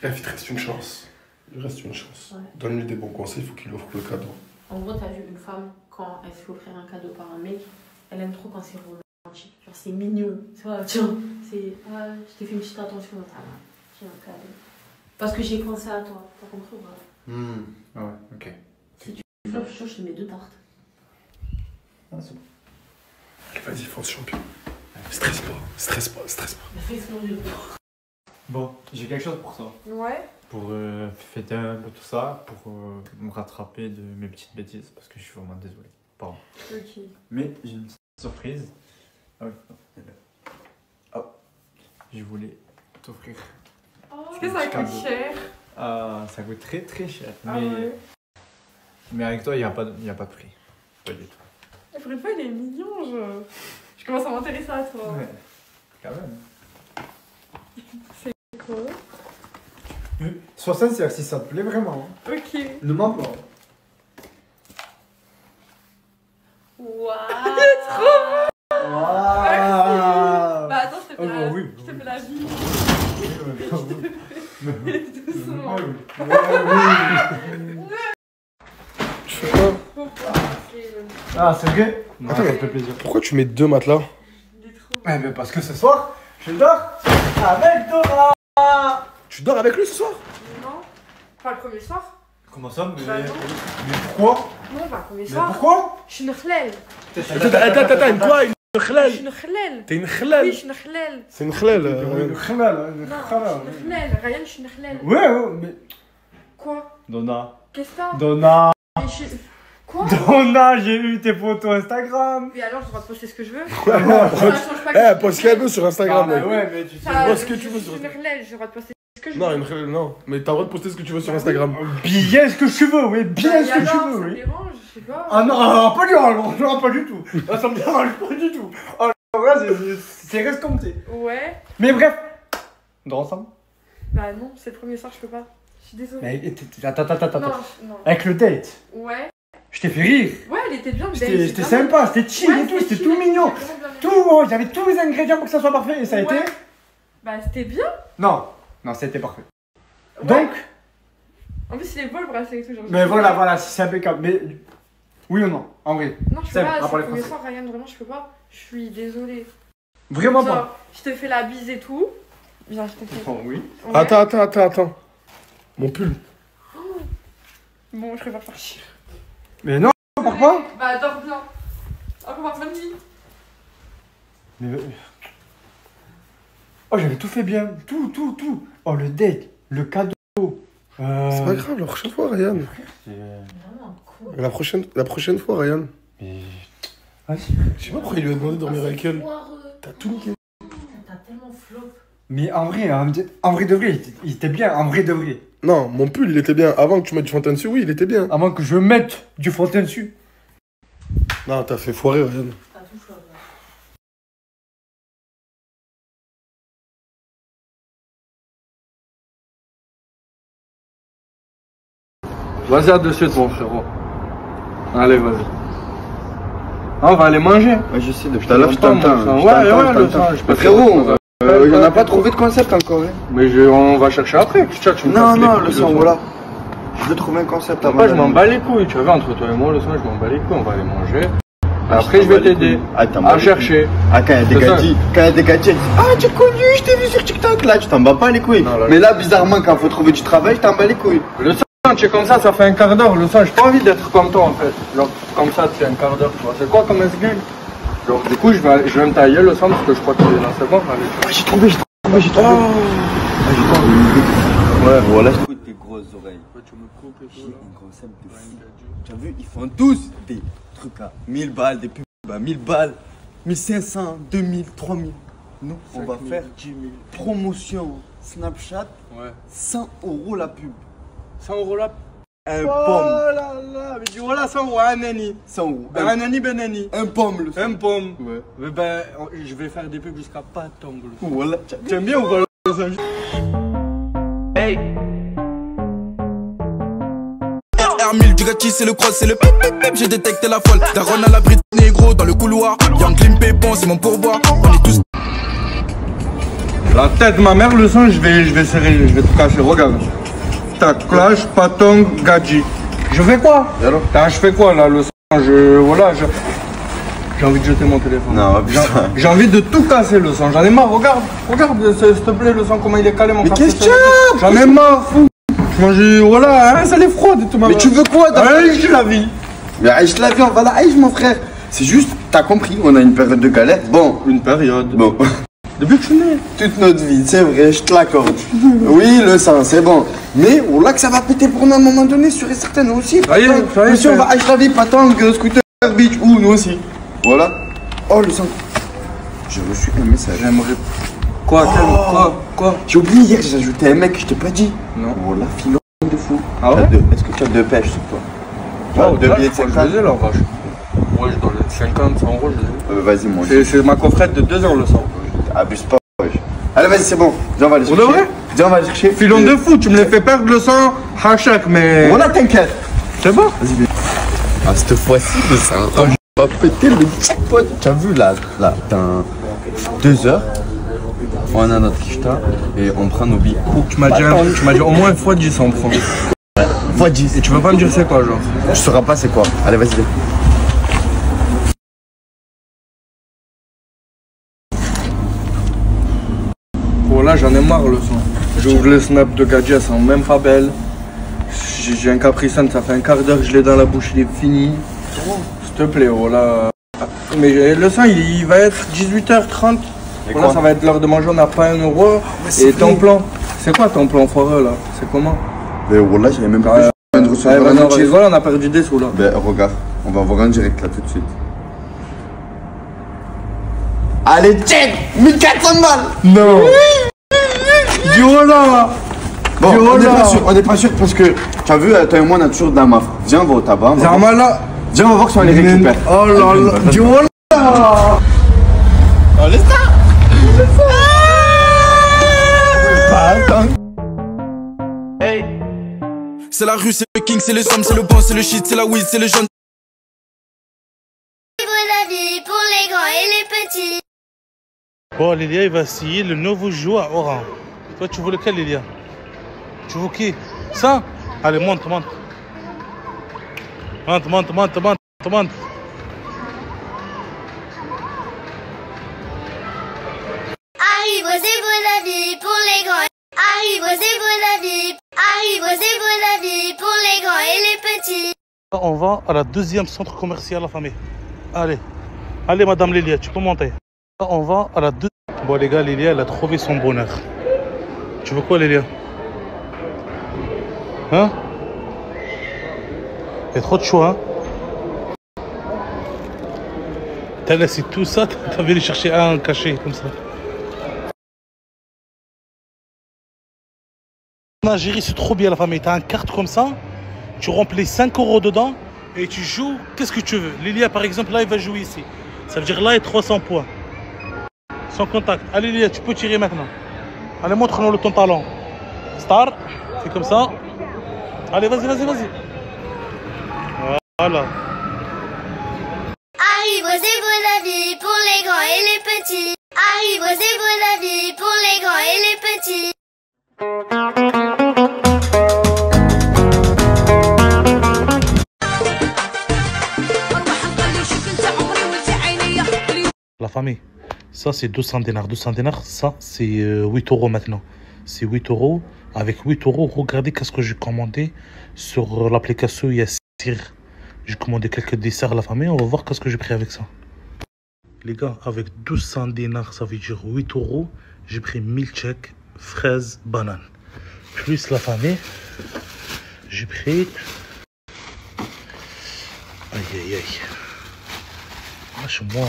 S2: Bref, il te reste une chance. Il reste une chance.
S3: Ouais.
S2: Donne-lui des bons conseils, il faut qu'il offre le cadeau.
S3: En gros, t'as vu une femme, quand elle se fait offrir un cadeau par un mec, elle aime trop quand c'est romantique. Genre, c'est mignon. Tu vois, tiens, c'est. Ah, je t'ai fait une petite attention. Ah, tiens, un cadeau. Parce que j'ai pensé à toi. T'as compris ou pas?
S5: Ah ouais, ok.
S3: Si tu veux, je te mets 2 tartes.
S5: Ah, c'est bon.
S2: Allez, vas-y, fonce, champion. Stresse pas.
S3: Mais fais exploser le corps.
S5: Bon, j'ai quelque chose pour toi.
S6: Ouais.
S5: Pour fêter un peu tout ça, pour me rattraper de mes petites bêtises, parce que je suis vraiment désolé. Pardon.
S6: Ok.
S5: Mais j'ai une surprise. Ah oui, elle est là. Hop. Je voulais t'offrir.
S6: Est-ce que ça coûte cher?
S5: Ah, ça coûte très très cher.
S6: Ah ouais.
S5: Mais avec toi, il n'y a pas de prix. Pas du tout.
S6: Le Fred il est mignon, je commence à m'intéresser à toi.
S5: Ouais, quand même.
S6: Quoi?
S5: Sois sincère si ça te plaît vraiment. Hein.
S6: Ok.
S5: Ne mens pas.
S3: Waouh!
S5: Waouh.
S6: Bah attends, je te fais la...
S5: oui.
S6: Je te fais la vie.
S5: Doucement.
S2: Tu fais quoi?
S6: Faut pas.
S5: Ah, c'est vrai?
S2: Attends,
S5: ça
S2: mais
S5: fait plaisir.
S2: pourquoi tu mets 2 matelas?
S6: Il est trop
S5: Ouais, mais parce que ce soir, je dors avec Dora.
S2: Tu dors avec lui ce soir?
S6: Non, pas le premier soir.
S5: Comment ça?
S6: Bah non.
S5: Mais pourquoi?
S6: Non, pas le premier
S5: Mais
S6: soir.
S5: pourquoi?
S6: Je suis une khlel.
S2: Attends, une quoi? Une
S6: Je suis
S2: khlel?
S6: une khlel.
S2: T'es une
S6: Oui,
S2: khlel?
S6: je suis une khlel.
S2: C'est une khlel.
S5: Une
S6: Non, je suis une khlel. Ryan, je suis une khlel.
S5: Ouais, mais.
S6: Quoi?
S5: Donna.
S6: Qu'est-ce que t'as?
S5: Donna.
S6: Mais Quoi?
S5: Donna, j'ai vu tes photos Instagram.
S6: Et alors, je dois poster ce que je veux?
S2: Ouais,
S6: Ça change pas.
S2: Eh, poste ce qu'elle veut sur Instagram,
S5: Ah,
S2: mec.
S5: ouais, mais tu sais.
S2: vois ce que tu veux
S6: Je
S2: sur
S6: suis une khlel, j'ai le droit de poster ce que je veux.
S2: Non, une khlel, non. Mais t'as le droit de poster ce que tu veux sur Instagram.
S5: Bien ce que tu veux, oui, bien ce que tu veux,
S6: Ça
S5: oui.
S6: me dérange, je sais pas.
S5: Ah non, pas du tout, non, pas du tout. Ah, ça me dérange pas du tout. Ah, ouais, c'est reste comme t'es.
S6: Ouais.
S5: Mais bref, on dort ensemble.
S6: Bah non, c'est le premier soir, je peux pas. Je suis désolée.
S5: Mais attends.
S6: Non, non.
S5: Avec le date,
S6: Ouais.
S5: je t'ai fait rire.
S6: Ouais, elle était bien.
S5: C'était sympa, c'était chill et tout, c'était tout mignon. Tout, oh, j'avais tous les ingrédients pour que ça soit parfait et ça a été.
S6: Bah c'était bien.
S5: Non, c'était parfait.
S6: Ouais.
S5: Donc,
S6: En plus, il est beau le bracelet et tout. Genre,
S5: mais voilà, c'est impeccable. Mais oui ou non, en vrai.
S6: Non, je peux
S5: Seb,
S6: pas.
S5: rapport
S6: C'est
S5: les
S6: le premier
S5: Français.
S6: soir, Ryan, vraiment, je peux pas. Je suis désolée.
S5: Vraiment pas.
S6: Genre, je te fais la bise et tout. Viens, je te fais.
S5: Bon, oui.
S6: Ouais.
S2: Attends. Mon pull.
S6: Bon, je préfère partir.
S5: Mais non, pourquoi?
S6: Bah, dors bien. Au revoir, bonne nuit.
S5: Mais... Oh, j'avais tout fait bien. Tout. Oh, le date, le cadeau.
S2: C'est pas grave, la prochaine fois, Ryan.
S3: Vraiment cool.
S2: La prochaine fois, Ryan.
S5: Mais... Vas-y.
S2: Je sais pas pourquoi il lui a demandé de dormir avec elle.
S3: Foireux.
S2: T'as tout niqué.
S3: T'as tellement flop.
S5: Mais en vrai de vrai, il était bien, en vrai de vrai.
S2: Non, mon pull, il était bien. Avant que tu mettes du fond de teint dessus, oui, il était bien.
S5: Avant que je mette du fond de teint dessus.
S2: Non, t'as fait foirer, Ryan.
S3: T'as tout flop. Là.
S7: Vas-y à de suite, mon frérot. Allez, vas-y. Ah, on va aller manger.
S8: Ouais, je sais, depuis tout à l'heure, je t'entends.
S7: Ouais, le sang, je peux
S8: Frérot, on n'a pas trouvé de concept encore. Hein.
S7: Mais on va chercher après. Tu me
S8: Non,
S7: casses les
S8: non,
S7: couilles,
S8: le sang, voilà. Je veux trouver un concept avant.
S7: Après, je m'en bats les couilles. Tu vois, entre toi et moi, le sang, je m'en bats les couilles. On va aller manger. Après, je vais t'aider à chercher.
S8: Ah, quand il y a des gadgets, elle dit ah, tu es connu, je t'ai vu sur TikTok. Là, tu t'en bats pas les couilles.
S7: Non, là,
S8: mais là, bizarrement, quand il faut trouver du travail, je t'en bats les couilles.
S7: Le sang, tu es comme ça fait un quart d'heure. Le sang, j'ai pas envie d'être comme toi en fait. Genre, comme ça, tu fais un quart d'heure, tu vois. C'est quoi comme un sgeg? Genre, du coup, je vais me tailler le sang parce que je crois qu'il est là. C'est bon, allez.
S8: Ah, j'ai trouvé. Ouais, voilà, je trouve tes grosses oreilles.
S7: Tu me coupes et
S8: J'ai
S7: tout là.
S8: un concept de fou. Tu as vu, ils font tous des trucs à 1000 balles, des pubs à 1000 balles, 1500, 2000, 3000. Nous, on va
S7: 5 000,
S8: faire
S7: 10 000.
S8: promotion Snapchat,
S7: Ouais.
S8: 100 € la pub.
S7: 100 € là.
S8: Un
S7: Oh
S8: pomme.
S7: là là, mais dis voilà 100 € un nani.
S8: 100 €.
S7: Un nani, ben nani.
S8: Un pomme, le
S7: Un pomme.
S8: Ouais.
S7: Mais ben, je vais faire des pubs jusqu'à pas tomber.
S8: Voilà.
S7: Tu aimes bien ou pas le sang?
S9: Hey. R1000 du gâchis, c'est le cross, c'est le pip pip pip, j'ai détecté la folle. Daron à la bride négro dans le couloir. Young Klim Pépon, c'est mon pourboire. On est tous.
S7: La tête de ma mère, le sang, je vais serrer, je vais tout casser. Regarde. Tac, clash, patong, gadji. Je fais quoi?
S8: alors
S7: Je fais quoi là, le sang? J'ai envie de jeter mon téléphone.
S8: Non, putain.
S7: J'ai envie de tout casser le sang. J'en ai marre. Regarde, s'il te plaît, le sang, comment il est calé, mon
S8: Mais
S7: frère.
S8: qu'est-ce qu'il y a?
S7: J'en ai marre, fou. Voilà, hein, ça les froide et tout.
S8: Mais tu veux quoi?
S7: Aïe, la vie.
S8: Mais Aïch la vie, on va la Aïch, mon frère. C'est juste, t'as compris, on a une période de galère. Bon,
S7: Une période.
S8: bon.
S7: Depuis que je suis né.
S8: Toute notre vie, c'est vrai, je te l'accorde. Oui, le sang, c'est bon. Mais on l'a que ça va péter pour nous à un moment donné, sûr et certain, nous aussi.
S7: Ça y est,
S8: Patang.
S7: ça y est,
S8: Monsieur, on
S7: ça y est.
S8: va Aïch la vie, patang, scooter, beach, ou nous aussi. Voilà. Oh, le sang. J'ai reçu un message.
S7: J'aimerais. Quoi? Quoi?
S8: J'ai oublié hier, j'ai ajouté un mec, je t'ai pas dit.
S7: Non.
S8: Voilà, filon de fou.
S7: Ah ouais?
S8: Est-ce que tu as deux pêches sur toi?
S7: Oh,
S8: Deux
S7: là,
S8: billets
S7: je
S8: de
S7: crois que
S8: 50.
S7: je les ai là, vache. Ouais, je dois les 50, 100 €, je les ai.
S8: Vas-y, mon
S7: C'est ma coffrette de 2 heures le sang.
S8: Abuse pas, wesh. Allez, vas-y, c'est bon. Viens, on va aller
S7: Pour
S8: chercher.
S7: de vrai?
S8: Viens, on va aller chercher.
S7: Filon de fou, tu me les fais perdre le sang, hachak, mais.
S8: Voilà, t'inquiète.
S7: C'est bon?
S8: Vas-y, viens. Ah, cette fois-ci, ça va péter le jackpot. Tu as vu, là, dans 2 heures, on a notre kishta et on prend nos billets.
S7: Tu m'as dit au moins fois 10 en premier.
S8: Fois 10.
S7: Et tu veux pas me dire c'est quoi, genre?
S8: Je sauras pas c'est quoi. Allez, vas-y, viens.
S7: là j'en ai marre le son. J'ouvre le snap de Gadji, elles sont même pas belles. J'ai un Capri Sun, ça fait un quart d'heure que je l'ai dans la bouche, il est fini. S'il te plaît, voilà. Mais le son il va être 18h30. Voilà, ça va être l'heure de manger, on n'a pas 1 euro. Et ton plan, c'est quoi ton plan foireux là? C'est comment?
S8: Mais voilà, j'avais même pas
S7: maintenant, on a perdu des sous là.
S8: Ben regarde, on va voir en direct là tout de suite. Allez, check 1400 balles.
S7: Non. Diola.
S8: Bon, on n'est pas sûr parce que, tu as vu, toi et moi, on a toujours de la maf. Viens, on va au tabac. Viens, on va voir si on les récupère.
S7: Oh là là, Diola.
S8: Allez, ça.
S9: C'est la rue, c'est le king, c'est le somme, c'est le bon, c'est le shit, c'est la weed, c'est le jaune.
S10: La vie pour les grands et les petits.
S11: Bon, Lilia, il va essayer le nouveau jeu à Oran. Toi, tu veux lequel, Lilia? Tu veux qui? Ça? Allez, monte, monte. Monte, monte, monte, monte, monte.
S10: Arrive, c'est vous la vie pour les grands. Arrive, c'est vous la vie. Arrive, c'est vous la vie pour les grands et les petits.
S11: On va à la deuxième centre commercial, la famille. Allez. Allez, madame Lilia, tu peux monter. On va à la deuxième. Bon, les gars, Lilia, elle a trouvé son bonheur. Tu veux quoi, Lilia? Hein? Il y a trop de choix, hein? T'as laissé tout ça, t'as venu chercher un cachet, comme ça. En Algérie, c'est trop bien, la famille. T'as une carte comme ça, tu remplis 5 euros dedans et tu joues qu'est-ce que tu veux. Lilia, par exemple, là, il va jouer ici. Ça veut dire là, il y a 300 points. Sans contact. Allez, Lilia, tu peux tirer maintenant. Allez, montre-nous ton talent. Star, c'est comme ça. Allez, vas-y, vas-y, vas-y. Voilà.
S10: Arrive, c'est vous la vie pour les grands et les petits. Arrive, c'est vous la vie pour les grands et les petits.
S11: La famille, ça c'est 200 dinars. 200 dinars, ça c'est 8 euros maintenant. C'est 8 euros. Avec 8 euros, regardez qu'est-ce que j'ai commandé sur l'application Yassir. J'ai commandé quelques desserts à la famille. On va voir qu'est-ce que j'ai pris avec ça. Les gars, avec 200 dinars, ça veut dire 8 euros. J'ai pris milkshake, fraises, bananes. Plus la famille, j'ai pris... Aïe, aïe, aïe. Lâche-moi.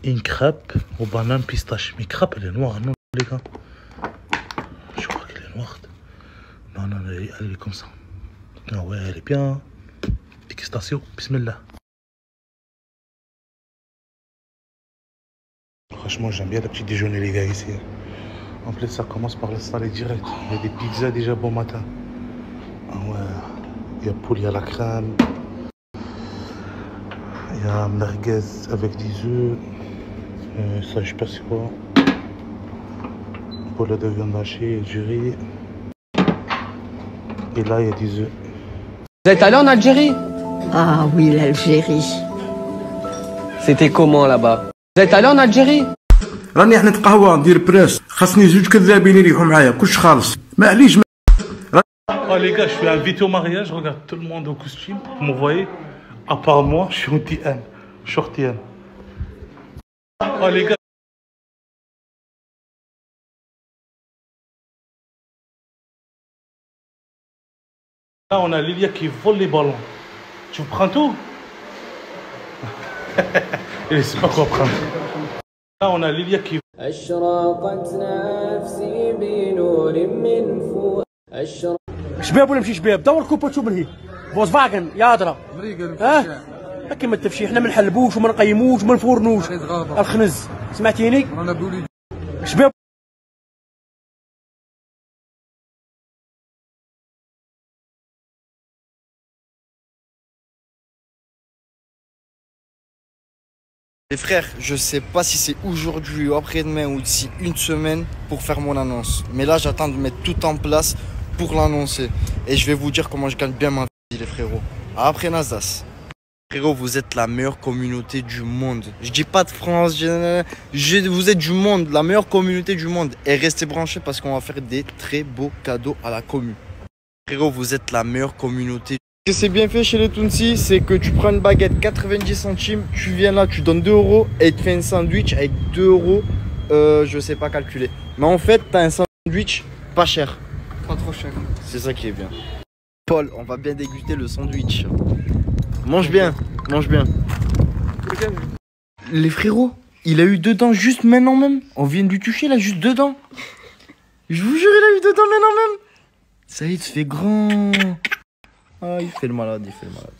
S11: Une crêpe aux bananes pistache. Mais crêpe, elle est noire, non, les gars? Je crois qu'elle est noire. Non, non, elle est comme ça. Ah ouais, elle est bien. Dégustation, bismillah. Franchement, j'aime bien le petit déjeuner, les gars, ici. En plus, ça commence par le salé direct. Il y a des pizzas déjà bon matin. Ah ouais. Il y a poule, il y a la crème. Il y a merguez avec des œufs. Ça, je sais pas c'est quoi. Poulet de viande hachée, du riz. Et là, il y a des œufs.
S12: Vous êtes allé en Algérie?
S13: Ah oui, l'Algérie.
S12: C'était comment là-bas? Vous êtes allé en Algérie?
S14: راني حنا قهوه ندير بريس خاصني 2 كذابين يريحوا معايا كلش خالص معليش.
S11: Oh les gars, je suis invité au mariage, regarde tout le monde au costume, vous me voyez, à part moi, je suis en TN, short TN. Oh les gars. Là on a Lilia qui vole les ballons. Tu prends tout? Il ne sait pas quoi prendre. Là on a Lilia qui...
S15: شباب ولا ماشي شباب؟ دور كوبا تشوف من هي فولكس فاجن يا درا ها كيما التفشي حنا ما نحلبوش وما نقيموش وما نفورنوش الخنز سمعتيني شباب.
S16: Les frères, je sais pas si c'est aujourd'hui ou après-demain ou d'ici une semaine pour faire mon annonce. Mais là, j'attends de mettre tout en place pour l'annoncer. Et je vais vous dire comment je gagne bien ma vie, les frérots. Après Nasdaq. Frérot, vous êtes la meilleure communauté du monde. Je dis pas de France, vous êtes du monde, la meilleure communauté du monde. Et restez branchés parce qu'on va faire des très beaux cadeaux à la commu. Frérot, vous êtes la meilleure communauté. Ce que c'est bien fait chez les Tounsi, c'est que tu prends une baguette 90 centimes, tu viens là, tu donnes 2 € et il te fait un sandwich avec 2 €, je sais pas calculer. Mais en fait, t'as un sandwich pas cher.
S7: Pas trop cher.
S16: C'est ça qui est bien. Paul, on va bien déguster le sandwich. Mange bien, mange bien. Les frérots, il a eu 2 dents juste maintenant même. On vient de lui toucher, il a juste 2 dents. Je vous jure, il a eu 2 dents maintenant même. Ça y est, il se fait grand. Ah, il fait le malade, il fait le malade.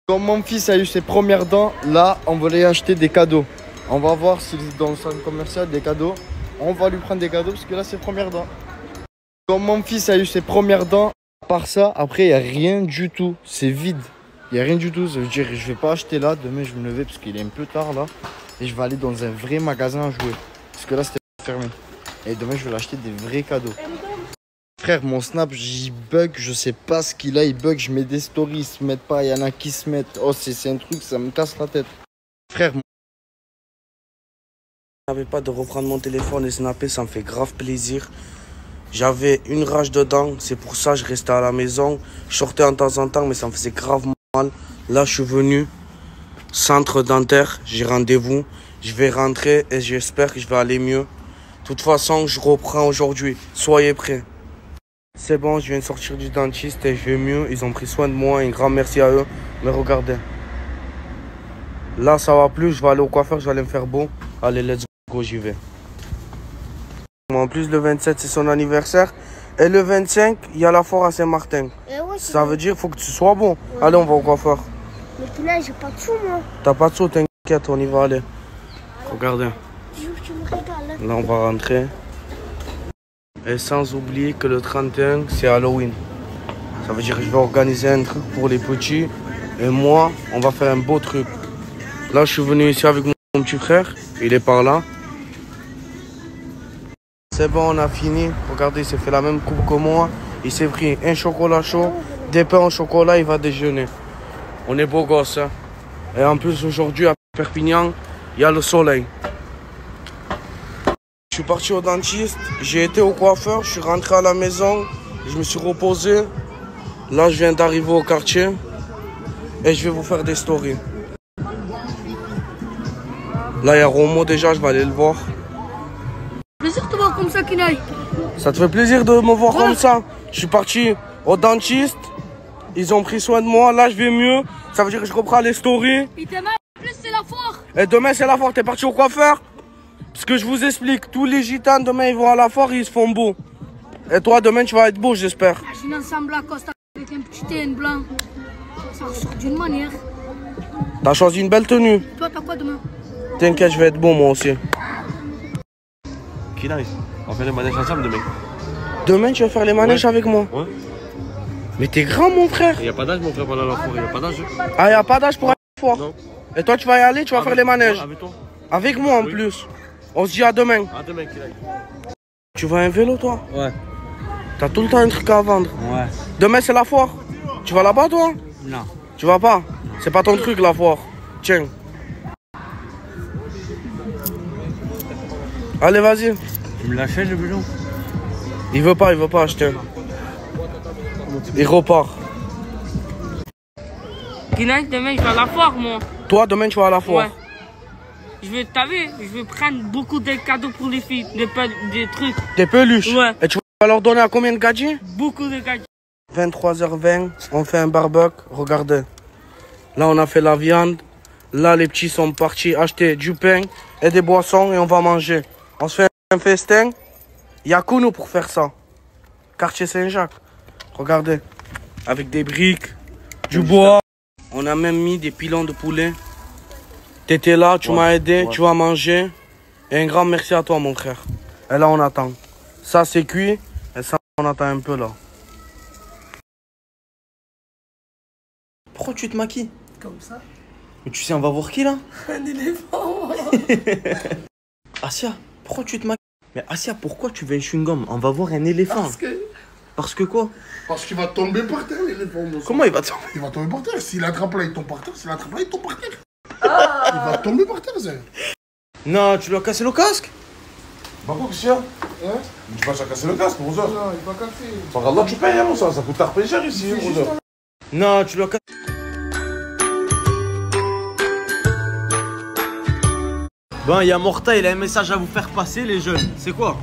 S16: Quand mon fils a eu ses premières dents, là, on va lui acheter des cadeaux. On va voir s'il est dans le centre commercial des cadeaux. On va lui prendre des cadeaux parce que là, c'est ses premières dents. Quand mon fils a eu ses premières dents, à part ça, après, il n'y a rien du tout. C'est vide. Il n'y a rien du tout. Ça veut dire que je ne vais pas acheter là. Demain, je vais me lever parce qu'il est un peu tard là. Et je vais aller dans un vrai magasin à jouer. Parce que là, c'était fermé. Et demain, je vais l'acheter des vrais cadeaux. Frère, mon snap, j'y bug. Je sais pas ce qu'il a. Il bug. Je mets des stories. Ils se mettent pas. Il y en a qui se mettent. Oh, c'est un truc. Ça me casse la tête. Frère,
S17: je n'avais pas de reprendre mon téléphone et snapper. Ça me fait grave plaisir. J'avais une rage dedans, c'est pour ça que je restais à la maison. Je sortais en temps en temps, mais ça me faisait grave mal. Là, je suis venu, centre dentaire, j'ai rendez-vous. Je vais rentrer et j'espère que je vais aller mieux. De toute façon, je reprends aujourd'hui. Soyez prêts. C'est bon, je viens de sortir du dentiste et je vais mieux. Ils ont pris soin de moi, un grand merci à eux. Mais regardez. Là, ça va plus, je vais aller au coiffeur, je vais aller me faire beau. Allez, let's go, j'y vais. En plus, le 27, c'est son anniversaire. Et le 25, il y a la foire à Saint-Martin. Ouais, ça veut dire qu'il faut que tu sois bon. Ouais. Allez, on va au coiffeur.
S10: Mais là, j'ai pas de sous, moi.
S17: T'as pas de sous, t'inquiète, on y va aller. Regardez.
S10: Tu me régales.
S17: Là, on va rentrer. Et sans oublier que le 31, c'est Halloween. Ça veut dire que je vais organiser un truc pour les petits. Et moi, on va faire un beau truc. Là, je suis venu ici avec mon petit frère. Il est par là. C'est bon, on a fini. Regardez, il s'est fait la même coupe que moi. Il s'est pris un chocolat chaud, des pains au chocolat, il va déjeuner. On est beau gosse. Hein? Et en plus, aujourd'hui, à Perpignan, il y a le soleil. Je suis parti au dentiste, j'ai été au coiffeur, je suis rentré à la maison, je me suis reposé. Là, je viens d'arriver au quartier et je vais vous faire des stories. Là, il y a Romo déjà, je vais aller le voir.
S18: Plaisir de te voir comme ça, Kinaï.
S17: Ça te fait plaisir de me voir comme ça? Je suis parti au dentiste, ils ont pris soin de moi, là je vais mieux. Ça veut dire que je reprends les stories.
S18: Et demain, en plus, c'est la foire.
S17: Et demain, c'est la foire, t'es parti au coiffeur? Parce que je vous explique, tous les gitans, demain, ils vont à la foire et ils se font beaux. Et toi, demain, tu vas être beau, j'espère.
S18: J'ai un ensemble à Costa avec un petit thé blanc. Ça ressort d'une manière.
S17: T'as choisi une belle tenue.
S18: Toi, t'as quoi demain?
S17: T'inquiète, je vais être beau, moi aussi.
S19: Kinaï, on fait les manèges ensemble demain.
S17: Demain, tu vas faire les manèges avec moi?
S19: Ouais.
S17: Mais t'es grand, mon frère.
S19: Il n'y a pas d'âge, mon frère, pour aller à la foire. Il n'y a pas d'âge.
S17: Ah, il n'y a pas d'âge pour aller à la foire?
S19: Non.
S17: Et toi, tu vas y aller, tu vas faire les manèges?
S19: Ouais, avec toi.
S17: Avec moi, en plus. On se dit à demain.
S19: À demain, Kinaï.
S17: Tu vas à un vélo, toi?
S19: Ouais.
S17: T'as tout le temps un truc à vendre?
S19: Ouais.
S17: Demain, c'est la foire. Tu vas là-bas, toi?
S19: Non.
S17: Tu vas pas? C'est pas ton truc, la foire. Tiens. Allez, vas-y.
S19: Tu me l'achètes, le bouillon?
S17: Il veut pas acheter. Il repart.
S4: Kinaï, demain, je vais à la foire, moi.
S17: Toi, demain, tu vas à la foire?
S4: Ouais. T'as vu, je vais prendre beaucoup de cadeaux pour les filles, des trucs.
S17: Des peluches?
S4: Ouais.
S17: Et tu vas leur donner à combien de gadgets?
S4: Beaucoup de gadgets.
S17: 23h20, on fait un barbecue. Regardez. Là, on a fait la viande. Là, les petits sont partis acheter du pain et des boissons et on va manger. On se fait un festin. Il n'y a que nous pour faire ça. Quartier Saint-Jacques. Regardez. Avec des briques, du bois. On a même mis des pilons de poulet. T'étais là, tu m'as aidé, tu vas manger. Et un grand merci à toi, mon frère. Et là, on attend. Ça, c'est cuit. Et ça, on attend un peu là. Pourquoi tu te maquilles?
S6: Comme ça.
S17: Mais tu sais, on va voir qui là?
S6: Un éléphant.
S17: Asia, pourquoi tu te maquilles? Mais Asia, pourquoi tu veux un chewing-gum? On va voir un éléphant.
S6: Parce que
S17: Parce que quoi?
S2: Parce qu'il va tomber par terre, l'éléphant.
S17: Comment il va tomber?
S2: Il va tomber par terre. S'il attrape là, il tombe par terre. S'il attrape là, il tombe par terre. Il va tomber par terre, ça.
S17: Non, tu lui as cassé le casque?
S20: Bah quoi, Christian?
S2: Hein?
S20: Tu vas pas casser le casque, mon soeur.
S2: Non, il va casser.
S20: Par Allah, tu payes, mon soeur. Ça coûte tard cher ici, mon soeur.
S17: Non, tu lui as cassé. Bon, il y a Morta, il a un message à vous faire passer, les jeunes. C'est quoi?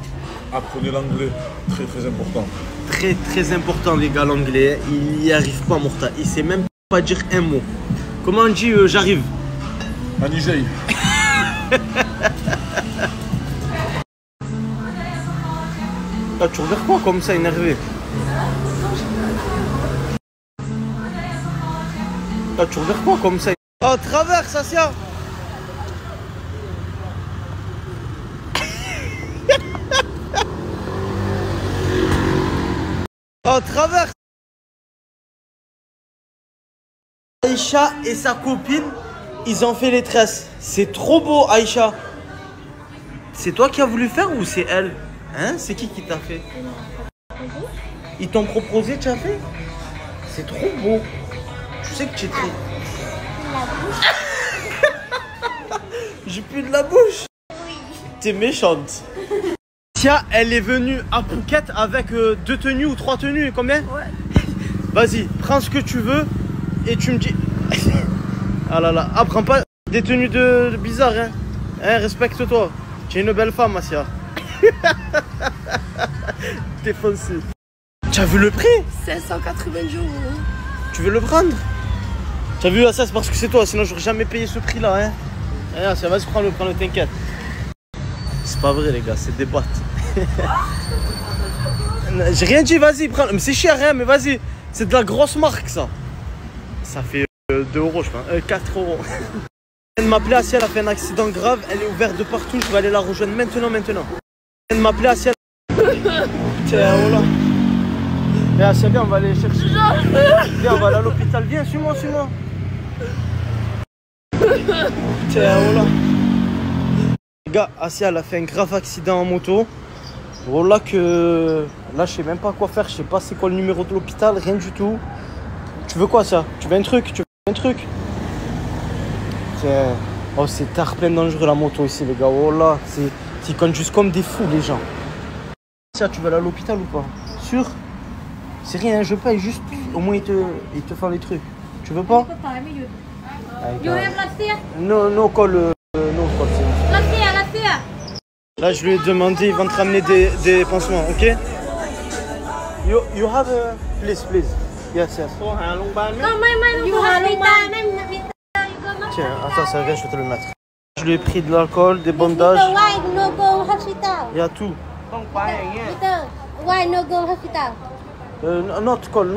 S20: Apprenez l'anglais. Très, très important.
S17: Très, très important, les gars, l'anglais. Il n'y arrive pas, Morta. Il sait même pas dire un mot. Comment on dit j'arrive?
S20: Anijay.
S17: Ah, tu regardes quoi comme ça, énervé? Ah, tu regardes quoi comme ça? Oh, traverse, Asia. Oh, traverse. Aïcha et sa copine, ils ont fait les tresses. C'est trop beau, Aïcha. C'est toi qui as voulu faire ou c'est elle? Hein? C'est qui t'a fait? Ils t'ont proposé, tu as fait? C'est trop beau. Tu sais que tu es très... J'ai plus de la bouche. T'es méchante. Tia, elle est venue à Phuket avec 2 tenues ou 3 tenues. Combien? Ouais. Vas-y, prends ce que tu veux et tu me dis... Ah là là, ah, prends pas des tenues de bizarres, hein. Hein, respecte-toi. Tu es une belle femme, Asia. T'es foncé. Tu as vu le prix?
S18: 580 €.
S17: Tu veux le prendre? Tu as vu, ça c'est parce que c'est toi, sinon j'aurais jamais payé ce prix là, hein. Asia, vas-y, prends-le, t'inquiète. C'est pas vrai, les gars, c'est des boîtes. J'ai rien dit, vas-y, prends. Mais c'est cher, hein, mais vas-y. C'est de la grosse marque, ça. Ça fait 2 €, je crois. 4 €. Elle m'a appelé Asia, elle a fait un accident grave. Elle est ouverte de partout. Je vais aller la rejoindre maintenant. Elle m'a appelé Asia. Tiens, oh là. Viens, Asia, viens, on va aller chercher. Viens, on va aller à l'hôpital. Viens, suis-moi. Tiens, oh là. Les gars, Asia, elle a fait un grave accident en moto. Voilà que... Là, je sais même pas quoi faire. Je sais pas c'est quoi le numéro de l'hôpital. Rien du tout. Tu veux quoi, ça? Tu veux un truc? Tiens. Oh, c'est tard, plein dangereux la moto ici, les gars. Oh là, ils conduisent comme des fous, les gens. Tiens, tu vas aller à l'hôpital ou pas? Sûr? C'est rien, je paye juste. Au moins, ils te font les trucs. Tu veux pas? No call. Là, je lui ai demandé, il va te ramener des pansements, ok? You have please. Yes. Tiens, attends, ça vient, je vais te le mettre. Je lui ai pris de l'alcool, des bandages. Il y a tout.
S10: Why no go hospital?
S17: Not call.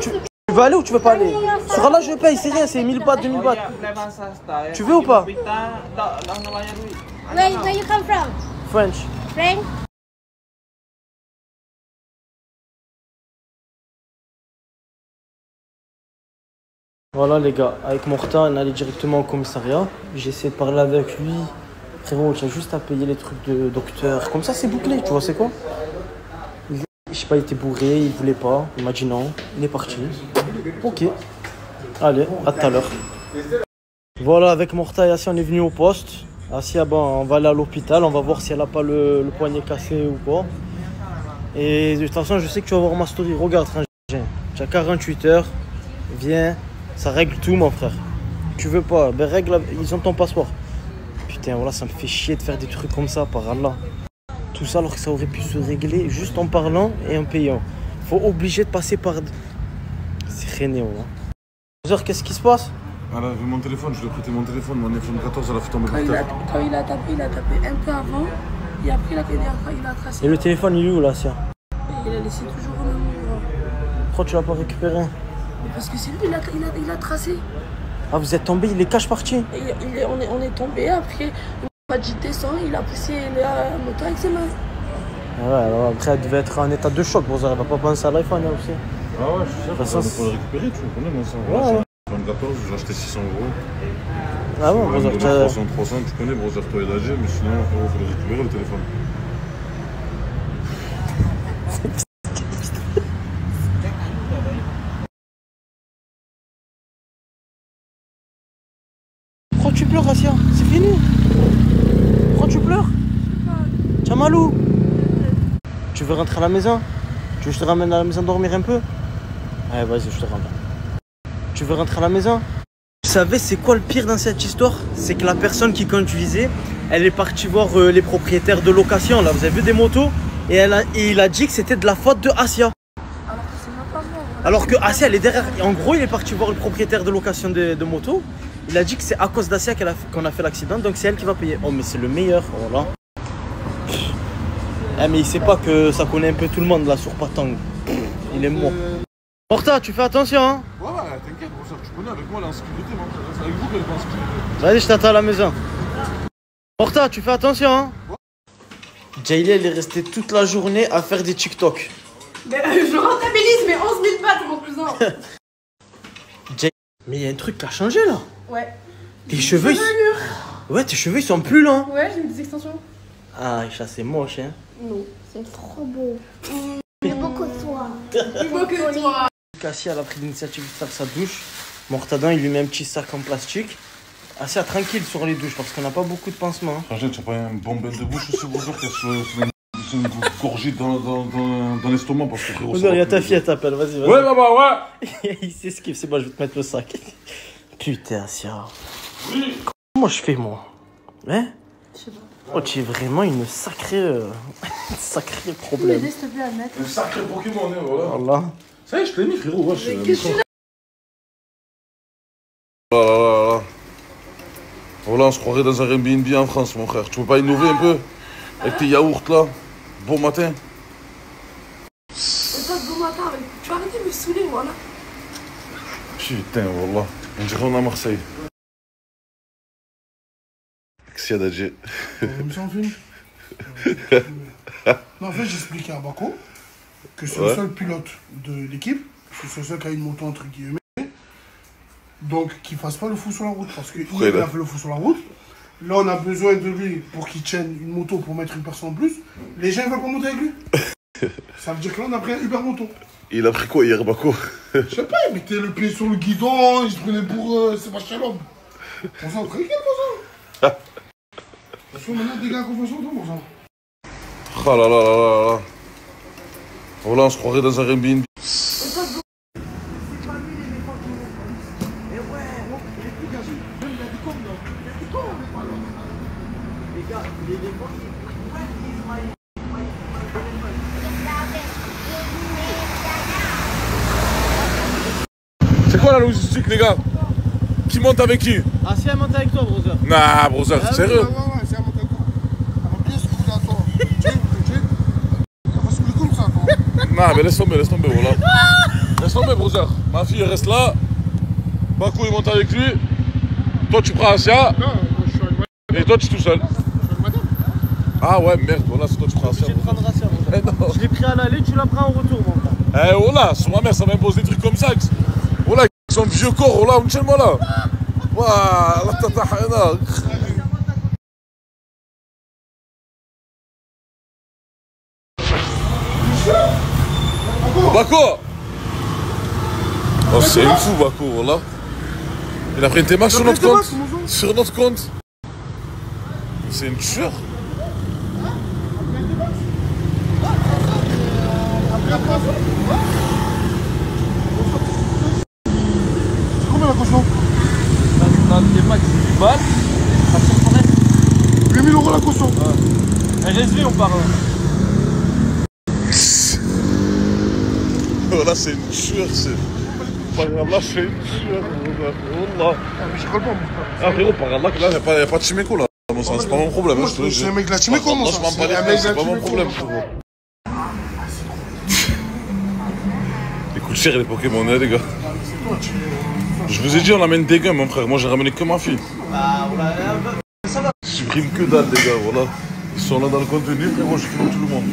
S17: Tu veux aller ou tu veux pas aller? Sur là, je paye, c'est rien, c'est 1000 bahts, 2000 bahts. Tu veux ou pas?
S10: Where you come from?
S17: French. Voilà les gars, avec Morta, on allait directement au commissariat. J'ai essayé de parler avec lui. Frérot, tu as juste à payer les trucs de docteur. Comme ça, c'est bouclé, tu vois, c'est quoi? Je sais pas, il était bourré, il voulait pas. Il m'a dit non, il est parti. Ok. Allez, à tout à l'heure. Voilà, avec Morta et Asia, on est venu au poste. Asia, bon, on va aller à l'hôpital, on va voir si elle a pas le poignet cassé ou pas. Et de toute façon, je sais que tu vas voir ma story. Regarde, tu as 48 heures, viens. Ça règle tout, mon frère. Tu veux pas, ben règle, ils ont ton passeport. Putain, voilà, ça me fait chier de faire des trucs comme ça, par Allah. Tout ça alors que ça aurait pu se régler juste en parlant et en payant. Faut obliger de passer par... C'est rénéo, hein. Qu'est-ce qui se passe?
S20: Elle a vu mon téléphone, je lui ai prêté mon téléphone 14, elle a fait tomber par terre.
S6: Quand il a tapé un peu avant, et après il a tracé.
S17: Et le téléphone, il est où, là, Asia?
S6: Il a laissé toujours au même endroit.
S17: Pourquoi tu l'as pas récupéré?
S6: Parce que c'est lui, il a tracé.
S17: Ah, vous êtes tombé, il est cache parti.
S6: On est tombé, après, il m'a dit descend, il a poussé la moto avec ses mains.
S17: Ah ouais, alors après, elle devait être en état de choc, bon, elle va pas penser à l'iPhone aussi.
S20: Ah ouais, je suis sûr, pour le récupérer, tu le connais, moi, ça.
S17: Ouais.
S20: 14, j'ai acheté 600 €.
S17: Ah bon,
S20: Brother, 300, tu connais, Brother, toi et l'AG, mais sinon, il faut le récupérer le téléphone.
S17: tu pleures, Asia? C'est fini. Pourquoi tu pleures? Tchamalou. Tu veux rentrer à la maison? Tu veux que je te ramène à la maison dormir un peu? Allez, vas-y, je te ramène. Tu veux rentrer à la maison? Vous savez, c'est quoi le pire dans cette histoire? C'est que la personne qui conduisait, elle est partie voir les propriétaires de location. Là, vous avez vu des motos? Et il a dit que c'était de la faute de Asia. Alors que Asia, elle est derrière. Et en gros, il est parti voir le propriétaire de location de motos. Il a dit que c'est à cause d'Asia qu'on a fait l'accident, donc c'est elle qui va payer. Oh, mais c'est le meilleur, voilà. Eh, mais il sait pas que ça connaît un peu tout le monde là sur Patang. Il est mort. Morta, tu fais attention, hein?
S20: Ouais, t'inquiète, tu connais, avec moi, elle est en sécurité, c'est avec vous qu'elle est en sécurité.
S17: Vas-y, je t'attends à la maison. Morta, tu fais attention, hein? Jaylee, elle est restée toute la journée à faire des TikTok.
S6: Mais je rentabilise mes 11 000 bahts, mon cousin.
S17: Mais il y a un truc qui a changé là.
S6: Ouais.
S17: Tes cheveux, ouais, tes cheveux ils sont plus longs.
S6: Ouais, j'ai mis des extensions.
S17: Ah, Aïcha, c'est moche, hein.
S18: Non, c'est trop beau. Plus beau que toi.
S6: Plus beau que toi.
S17: Cassia, elle a pris l'initiative de faire sa douche. Mortadan, il lui met un petit sac en plastique. Assez tranquille sur les douches parce qu'on n'a pas beaucoup de pansements.
S20: Franchement, tu as pas un bon bain de bouche aussi, bonjour, qui a une gorgée dans l'estomac parce que frérot.
S17: Il y a ta fille, elle t'appelle, vas-y.
S20: Ouais, ouais.
S17: Il s'esquive, c'est bon, je vais te mettre le sac. Putain, Asia. Oui. Comment je fais, moi? Hein?
S6: Je sais pas.
S17: Oh, tu es vraiment une sacrée problème.
S6: S'il te plaît à mettre.
S20: Un sacré Pokémon, hein, voilà.
S17: Voilà.
S20: Ça y est, je te l'ai mis, frérot. Ouais, Voilà, on se croirait dans un Airbnb en France, mon frère. Tu veux pas innover un peu? Avec tes yaourts là? Bon matin.
S6: C'est pas de bon matin, mais tu vas arrêter de me saouler, voilà.
S20: Putain, wallah. On dirait on est à Marseille. Qu'est-ce Dadji?
S21: On s'en filme. Non, en fait, j'expliquais à Bako que c'est le seul pilote de l'équipe, c'est le seul qui a une moto entre guillemets. Donc, qu'il fasse pas le fou sur la route, parce qu'il a fait le fou sur la route. Là, on a besoin de lui pour qu'il tienne une moto pour mettre une personne en plus. Les gens ne veulent pas monter avec lui. Ça veut dire que là, on a pris un Uber moto.
S20: Il a pris quoi hier, Bako?
S21: Je sais pas, il mettait le pied sur le guidon, il se prenait pour Sébastien Loeb. On s'en tranquille, pour ça. Parce que maintenant, des gars confiance en toi, pour ça.
S20: Oh là là là là là. Voilà, on se croirait dans un Airbnb. C'est quoi la logistique, les gars? Qui monte avec qui?
S17: Ah, si elle monte avec toi, brother.
S20: Nah, brother, c'est sérieux?
S21: Ouais, si elle monte avec toi. Elle va bien se couler à toi. Elle va se couler comme ça, toi.
S20: Nah, mais laisse tomber, voilà. Laisse tomber, brother. Ma fille, elle reste là. Bako, il monte avec lui. Toi, tu prends Asia.
S21: Non, moi, je suis avec madame.
S20: Et toi, tu es tout seul.
S21: Je suis avec madame.
S20: Ah ouais, merde, voilà, c'est toi, tu prends Asia.
S17: Je vais prendre Asia, brother. Je l'ai pris à l'aller, tu la prends en retour, mon frère.
S20: Eh, voilà, sur ma mère, ça m'impose des trucs comme ça. Voilà, son vieux corps, voilà, tiens-moi là. Waouh, la tata, Bako! Oh, c'est une fou, Bako, voilà. Il a pris une T-Max sur notre compte. Sur notre compte. C'est une tueur.
S21: C'est combien la caution?
S17: Dans le T-Max, c'est 10 balles. Ça fait combien?
S21: 8 000 € la caution.
S17: RSV, on parle.
S20: Là, c'est une tueur, c'est. Là, c'est une tueur. Wallah.
S21: Mais je crois pas, mon
S20: Ah, frérot, par là, il n'y a pas de chiméco là. C'est pas mon problème.
S21: Moi, c'est un mec de la chiméco, moi.
S20: C'est pas mon problème, frérot. Il coûte cher les Pokémon, hein, les gars. Je vous ai dit, on amène des gars, mon frère. Moi, j'ai ramené que ma fille. Je filme que dalle, les gars, voilà. Ils sont là dans le contenu, frérot, je filme tout le monde.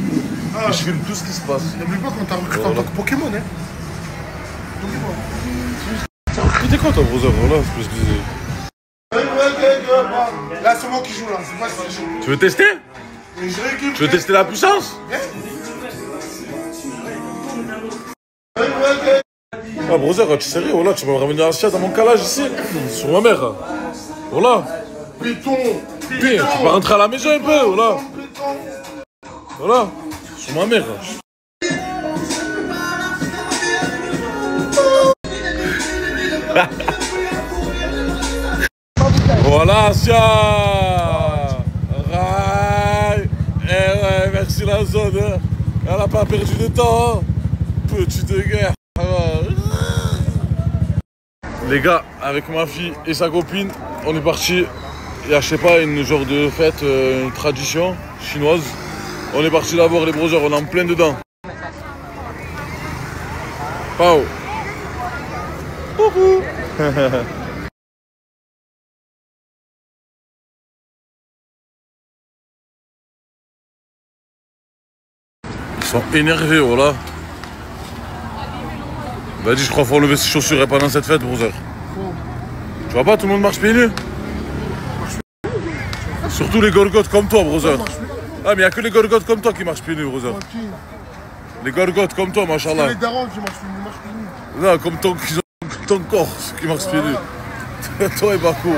S20: Et je filme tout ce qui se passe.
S21: N'oublie pas qu'on t'a recruté en tant que Pokémon, hein. N'oublie pas.
S20: T'as recruté quoi, toi, brother? Voilà, espèce de.
S21: Là, c'est moi qui joue, là. C'est pas si je joue.
S20: Tu veux tester? Tu veux tester la puissance? Ah, brother, tu es sérieux? Voilà, tu vas me ramener Asia dans mon calage ici, sur ma mère. Voilà.
S21: Béton.
S20: Tu vas rentrer à la maison un peu, voilà. Voilà. C'est ma mère. Voilà, Asia. Raï. Eh ouais, merci la zone. Hein. Elle a pas perdu de temps. Hein. Petite guerre. Les gars, avec ma fille et sa copine, on est parti. Il y a, je sais pas, une genre de fête, une tradition chinoise. On est parti là voir les brothers, on est en plein dedans. Pao. Coucou. Ils sont énervés, voilà. Vas-y, je crois qu'il faut enlever ses chaussures pendant cette fête, brother. Tu vois pas, tout le monde marche pieds nus. Surtout les gorgotes comme toi, brother. Ah, mais il n'y a que les gorgotes comme toi qui marchent pieds nus, brother. Les gorgotes comme toi, machallah.
S21: C'est les darons qui marchent pieds nus.
S20: Non, comme ton corps qui marche pieds nus. Toi et Bako.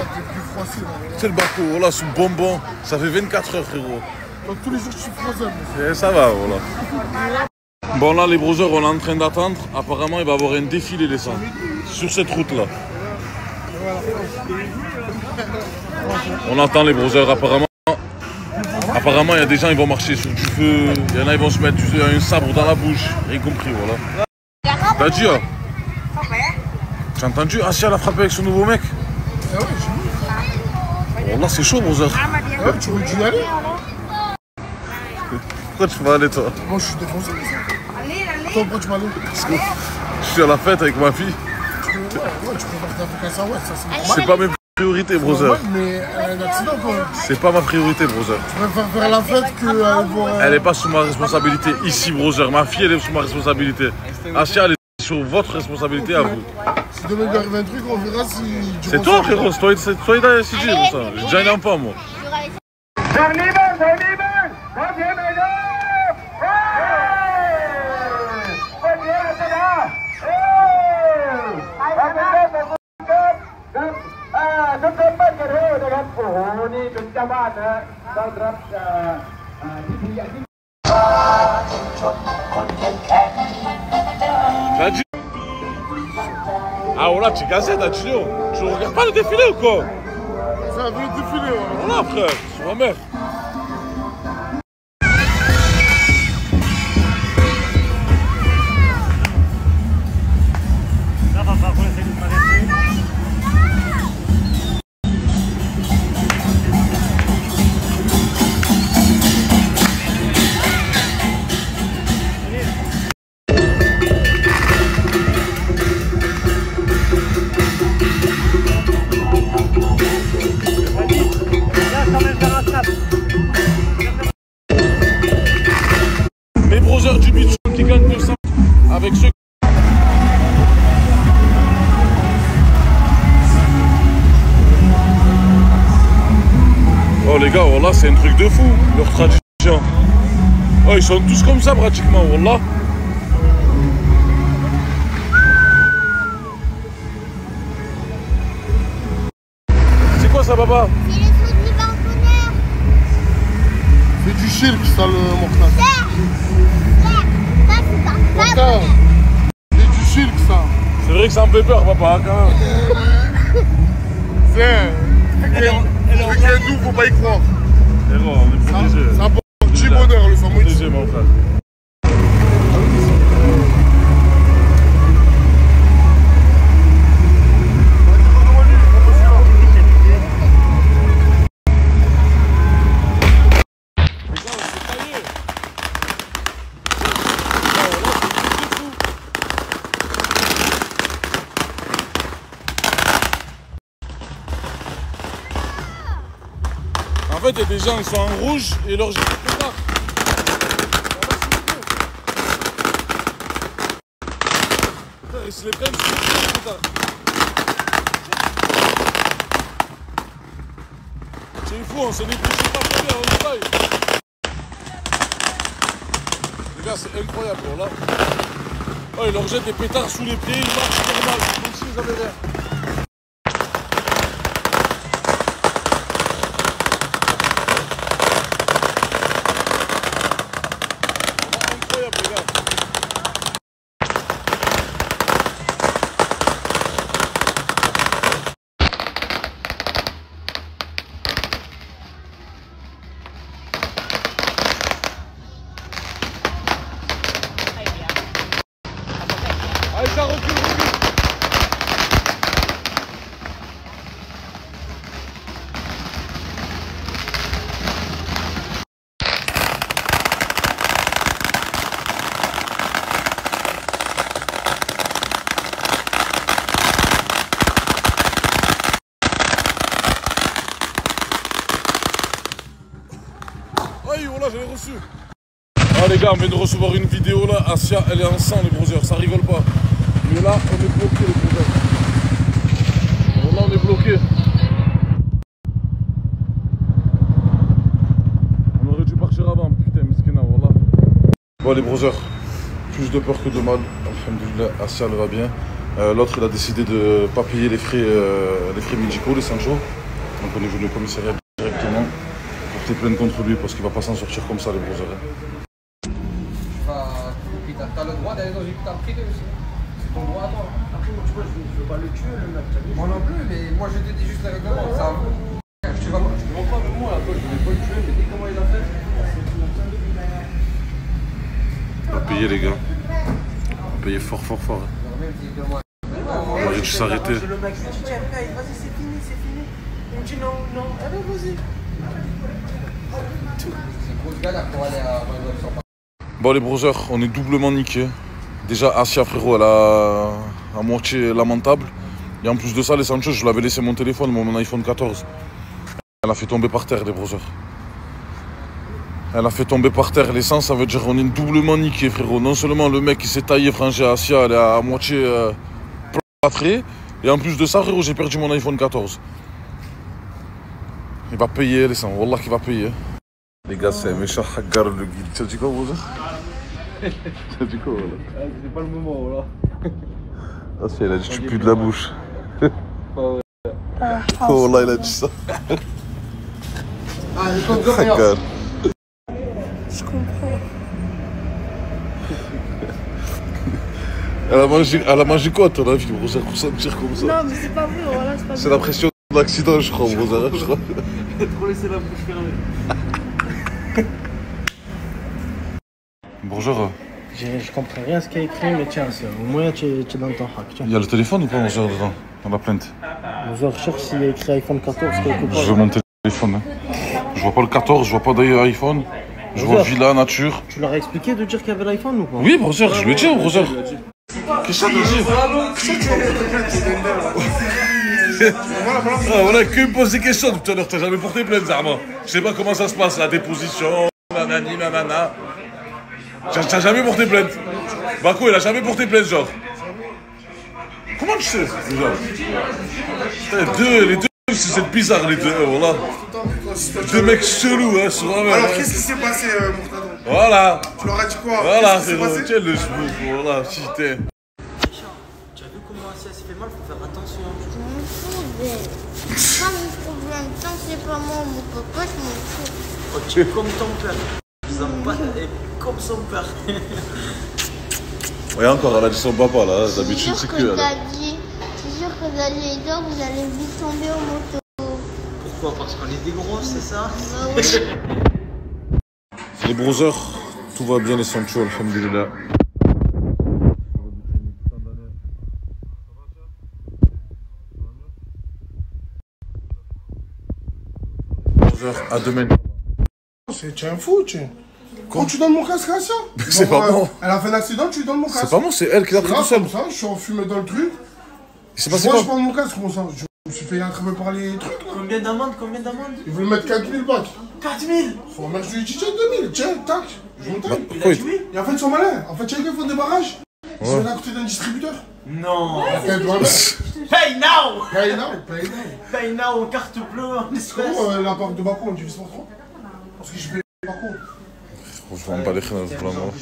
S20: C'est le Bako, voilà, sous bonbon. Ça fait 24 heures, frérot.
S21: Donc tous les jours, je suis frozen.
S20: Et ça va, voilà. Bon, là, les brothers, on est en train d'attendre. Apparemment, il va y avoir un défilé des sangs sur cette route-là. On attend les brothers, apparemment. Apparemment, il y a des gens qui vont marcher sur du feu. Il y en a qui vont se mettre un sabre dans la bouche. Rien compris, voilà. T'as dit, hein? T'as entendu? Asia l'a frappé avec son nouveau mec? Oh, là, c'est chaud, brother.
S21: Ouais, tu veux y aller?
S20: Pourquoi tu vas aller, toi?
S21: Moi, je suis défoncé. Toi, pourquoi tu vas aller?
S20: Parce que je suis à la fête avec ma fille.
S21: Ouais, tu peux partir avec un sarouette, ça c'est normal.
S20: C'est pas mes priorités, brother.
S21: Mais un accident, quoi.
S20: C'est pas ma priorité, brother.
S21: Tu préfères faire la fête que...
S20: Elle est pas sous ma responsabilité ici, brother. Ma fille, elle est sous ma responsabilité. Asia, elle est sur votre responsabilité à vous.
S21: Si demain il arrive un truc, on verra si...
S20: C'est toi, frérot. C'est toi qui as décidé pour ça. J'ai déjà un enfant, moi. Ah voilà, tu es gazette, hein, tu regardes pas le défilé ou quoi?
S21: Ça a vu le défilé, ouais.
S20: Voilà, frère, c'est ma mère. Les brothers du beach qui gagnent 200 avec ceux. Oh les gars, voilà, c'est un truc de fou, leur tradition. Oh, ils sont tous comme ça pratiquement, voilà. C'est quoi ça, papa?
S10: C'est le truc du balconneur.
S21: C'est du shirk, ça, le Mortal.
S10: Ça,
S21: c'est du shirk, ça.
S20: C'est vrai que ça me fait peur, papa, quand même.
S21: C'est un doux, faut pas y croire.
S20: Et bon, on est protégés.
S21: Ça apporte un petit bonheur, le sang
S20: protégé, mon frère. En fait, il y a des gens qui sont en rouge et leur gilet est pétard. Ils se les prennent, c'est les pétards. C'est fou, on s'est négligé pas très bien, on y vaille. Les gars, c'est incroyable, là. Oh, ils leur jettent des pétards sous les pieds, ils marchent normal, comme s'ils avaient rien. failli, voilà, je l'ai reçu. Ah les gars, on vient de recevoir une vidéo là. Asia, elle est en sang, les brothers, ça rigole pas. Mais là, on est bloqué, les brothers. Là, on est bloqué. On aurait dû partir avant, putain, miskina, voilà. Bon, les brothers, plus de peur que de mal. Alhamdoulilah, Asia, elle va bien. L'autre, il a décidé de ne pas payer les frais médicaux, les 5 jours. Donc, on est venu au commissariat directement pour porter plainte contre lui parce qu'il va pas s'en sortir comme ça, les brothers.
S7: T'as le droit d'aller dans une putain de privé aussi. C'est ton droit à toi. Après, tu vois, je veux pas le tuer, le mec. Moi non plus, mais moi je te dis juste les règlements. Ça, je te demande pas, mais moi, je voulais pas le tuer, mais dis comment il a fait.
S20: On va payer, les gars. On va payer fort, fort, fort. On aurait dû s'arrêter.
S7: Le mec, je dis, tiens, vas-y, c'est fini, c'est fini. Il me dit non, non, allez, vas-y. C'est une grosse galère pour aller à 20 h.
S20: Bon les brothers, on est doublement niqués. Déjà Asia frérot, elle a à moitié lamentable. Et en plus de ça, les Sanchez, je l'avais laissé mon téléphone, mon iPhone 14. Elle a fait tomber par terre les brothers. Elle a fait tomber par terre l'essence, ça veut dire qu'on est doublement niqués frérot. Non seulement le mec qui s'est taillé frangé à Asia, elle est à moitié plâtrée. Et en plus de ça frérot, j'ai perdu mon iPhone 14. Il va payer l'essence, wallah qu'il va payer. Les gars, c'est un méchant hagar le guide. Tu as dit quoi, brother? Tu as dit quoi, voilà?
S7: C'est pas le moment, voilà.
S20: Ah, c'est, il a dit tu pues de la bouche. Oh, là, il a dit ça.
S7: Ah, je comprends rien.
S6: Je comprends.
S20: Elle a mangé quoi, à ton avis, brother, pour sentir comme ça?
S6: Non, mais c'est pas vrai, voilà, c'est pas vrai.
S20: C'est la pression de l'accident, je crois, brother, je crois.
S7: Trop laissé la bouche fermée.
S20: Bonjour.
S5: Je comprends rien ce qu'il y a écrit, mais tiens, au moins tu es dans ton hack.
S20: Il y a le téléphone ou pas, bonjour, dedans, dans la plainte?
S5: Bonjour, je cherche s'il y a écrit iPhone 14 quelque part.
S20: Je veux mon téléphone. Hein. Je vois pas le 14, je vois pas d'ailleurs iPhone. Je vois Villa, nature.
S5: Tu leur as expliqué de dire qu'il y avait l'iPhone ou pas?
S20: Oui, bonjour, je lui ai dit, bonjour. Qu'est-ce que tu dis? Ah, voilà, que me pose des questions tout à l'heure, t'as jamais porté plainte, Zarma. Je sais pas comment ça se passe, la déposition, nanani, nanana. T'as jamais porté plainte. Bako, il a jamais porté plainte, genre. Comment tu sais, déjà? Les deux, c'est bizarre, les deux, voilà. Deux mecs chelous, hein, sur la même.
S21: Alors, qu'est-ce qui s'est passé, Mourtado?
S20: Voilà.
S21: Tu leur as dit quoi?
S20: Voilà, c'est bon, tiens le cheveu, voilà, putain.
S1: Tu as vu comment ça se fait mal, faut faire attention.
S10: Je m'en fous, c'est pas mon problème. Tant que c'est pas moi, mon papa, je m'en fous.
S1: Oh, tu es comme ton père. Et comme son père.
S20: Ouais, encore, elle a dit son papa là, d'habitude c'est que.
S10: C'est sûr que vous allez les deux, vous allez vite tomber au moto.
S1: Pourquoi? Parce qu'on est des gros, c'est ça?
S10: Bah oui.
S20: Les brothers, tout va bien, les Sancho, alhamdulillah. À demain.
S21: Tu es un fou, tu. Quand tu donnes mon casque à ça?
S20: C'est pas bon.
S21: Elle a fait un accident, tu lui donnes mon casque.
S20: C'est pas bon, c'est elle qui l'a pris tout seul.
S21: Comme ça, je suis enfumé dans le truc.
S20: C'est passé
S21: moi,
S20: quoi?
S21: je prends mon casque, comment ça? Je me suis fait attraper par les trucs là.
S1: Combien d'amendes?
S21: Ils veulent mettre 4000 bacs.
S1: 4000?
S21: Faut mettre du DJ 2000, tiens, tac. Je monte.
S1: Il a tué?
S21: Et en fait, ils sont malins. En fait, tu sais qu'ils font des barrages. Ils sont à côté d'un distributeur.
S1: Non.
S21: Pay now!
S1: Pay now, carte bleue, en
S21: C'est comment la part de Bako, on divise par 3? Parce que je fais Bako.
S20: Je vends pas les khnas, vraiment.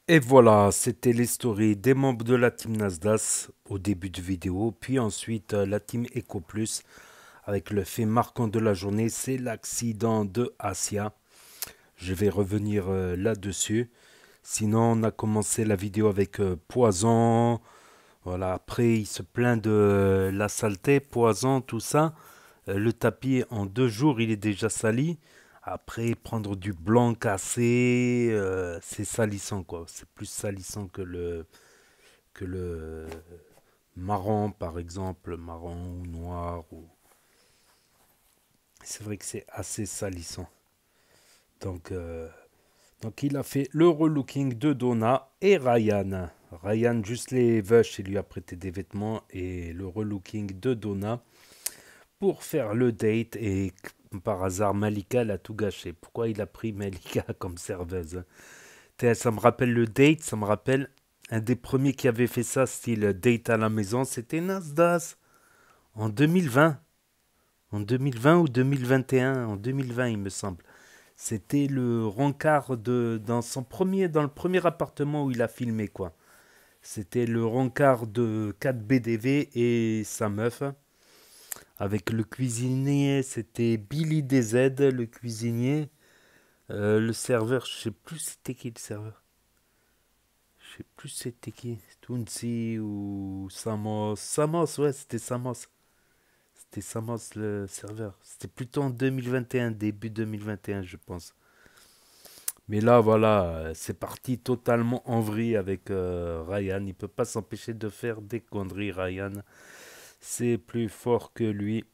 S22: Et voilà, c'était les stories des membres de la team Nasdas au début de vidéo, puis ensuite la team Eco Plus avec le fait marquant de la journée, c'est l'accident de Asia. Je vais revenir là-dessus. Sinon, on a commencé la vidéo avec Poison. Voilà, après, il se plaint de la saleté, Poison, tout ça. Le tapis, en 2 jours, il est déjà sali. Après, prendre du blanc cassé, c'est salissant, quoi. C'est plus salissant que le marron, par exemple, marron ou noir. C'est vrai que c'est assez salissant. Donc, il a fait le relooking de Donna et Ryan. Ryan, juste les vaches, il lui a prêté des vêtements et le relooking de Donna pour faire le date et comme par hasard, Malika, elle a tout gâché. Pourquoi il a pris Malika comme serveuse, hein? Ça me rappelle le date, ça me rappelle un des premiers qui avait fait ça, style date à la maison, c'était Nasdaq en 2020. En 2020 ou 2021, en 2020 il me semble. C'était le rencard dans le premier appartement où il a filmé, quoi. C'était le rencard de 4 BDV et sa meuf. Avec le cuisinier, c'était Billy DZ, le cuisinier. Le serveur, je sais plus c'était qui le serveur. Je sais plus c'était qui. Tounsi ou Samos. Samos, ouais, c'était Samos. C'était Samos le serveur. C'était plutôt en 2021, début 2021, je pense. Mais là, voilà, c'est parti totalement en vrille avec Ryan. Il ne peut pas s'empêcher de faire des conneries, Ryan. C'est plus fort que lui.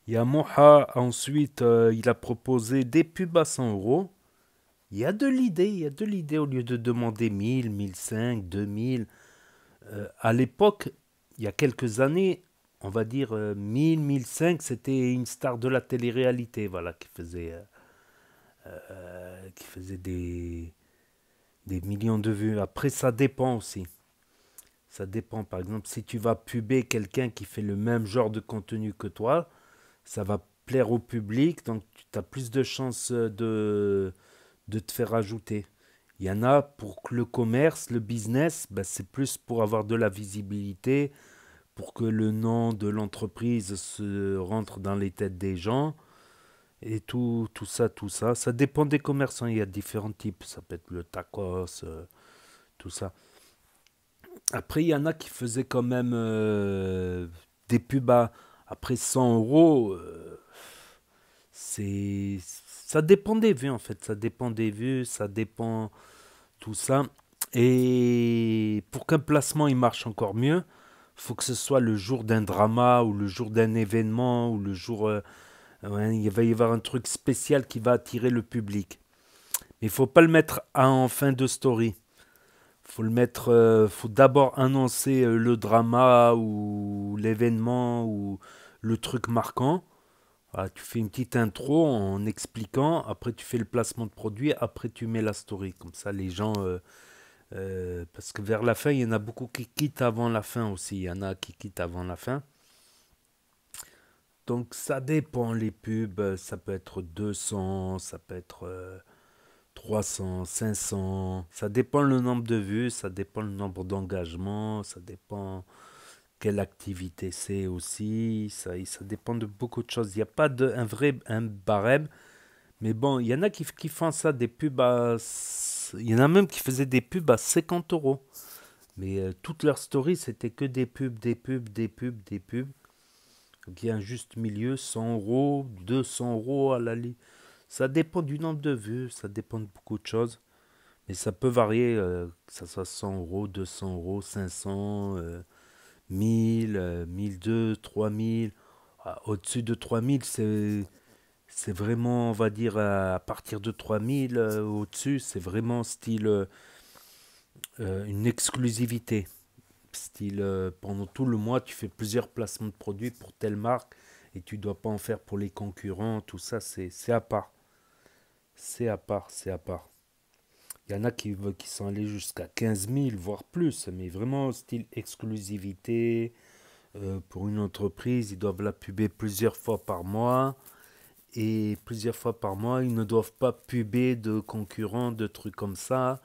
S22: Il y a Moha, ensuite, il a proposé des pubs à 100 euros. Il y a de l'idée, au lieu de demander 1000, 1500, 2000. À l'époque, il y a quelques années, on va dire 1000, 1500, c'était une star de la télé-réalité, voilà, qui faisait des millions de vues. Après, ça dépend aussi. Ça dépend. Par exemple, si tu vas puber quelqu'un qui fait le même genre de contenu que toi, ça va plaire au public, donc tu as plus de chances de te faire ajouter. Il y en a pour le commerce, le business, ben c'est plus pour avoir de la visibilité, pour que le nom de l'entreprise se rentre dans les têtes des gens. Et tout ça. Ça dépend des commerçants. Il y a différents types. Ça peut être le tacos, tout ça. Après, il y en a qui faisaient quand même des pubs après 100 euros. Ça dépend des vues, en fait. Ça dépend des vues, ça dépend tout ça. Et pour qu'un placement il marche encore mieux, il faut que ce soit le jour d'un drama ou le jour d'un événement ou le jour... ouais, il va y avoir un truc spécial qui va attirer le public. Mais il ne faut pas le mettre en fin de story. Faut d'abord annoncer le drama ou l'événement ou le truc marquant. Voilà, tu fais une petite intro en expliquant, après tu fais le placement de produit, après tu mets la story. Comme ça les gens... parce que vers la fin, il y en a beaucoup qui quittent avant la fin aussi. Il y en a qui quittent avant la fin. Donc ça dépend les pubs. Ça peut être 200, ça peut être 300, 500. Ça dépend le nombre de vues, ça dépend le nombre d'engagements, ça dépend quelle activité c'est aussi. Ça dépend de beaucoup de choses. Il n'y a pas un barème. Mais bon, il y en a qui font ça, des pubs à... Il y en a même qui faisaient des pubs à 50 euros. Mais toute leur story, c'était que des pubs. Donc il y a un juste milieu, 100 euros, 200 euros à la ligne. Ça dépend du nombre de vues, ça dépend de beaucoup de choses. Mais ça peut varier, que ça soit 100 euros, 200 euros, 500, 1000, 1200, 3000. Au-dessus de 3000, c'est vraiment, on va dire, à partir de 3000, au-dessus, c'est vraiment style une exclusivité. Style, pendant tout le mois, tu fais plusieurs placements de produits pour telle marque et tu ne dois pas en faire pour les concurrents. Tout ça, c'est à part. C'est à part. Il y en a qui sont allés jusqu'à 15 000, voire plus. Mais vraiment, style exclusivité. Pour une entreprise, ils doivent la puber plusieurs fois par mois. Et plusieurs fois par mois, ils ne doivent pas puber de concurrents, de trucs comme ça.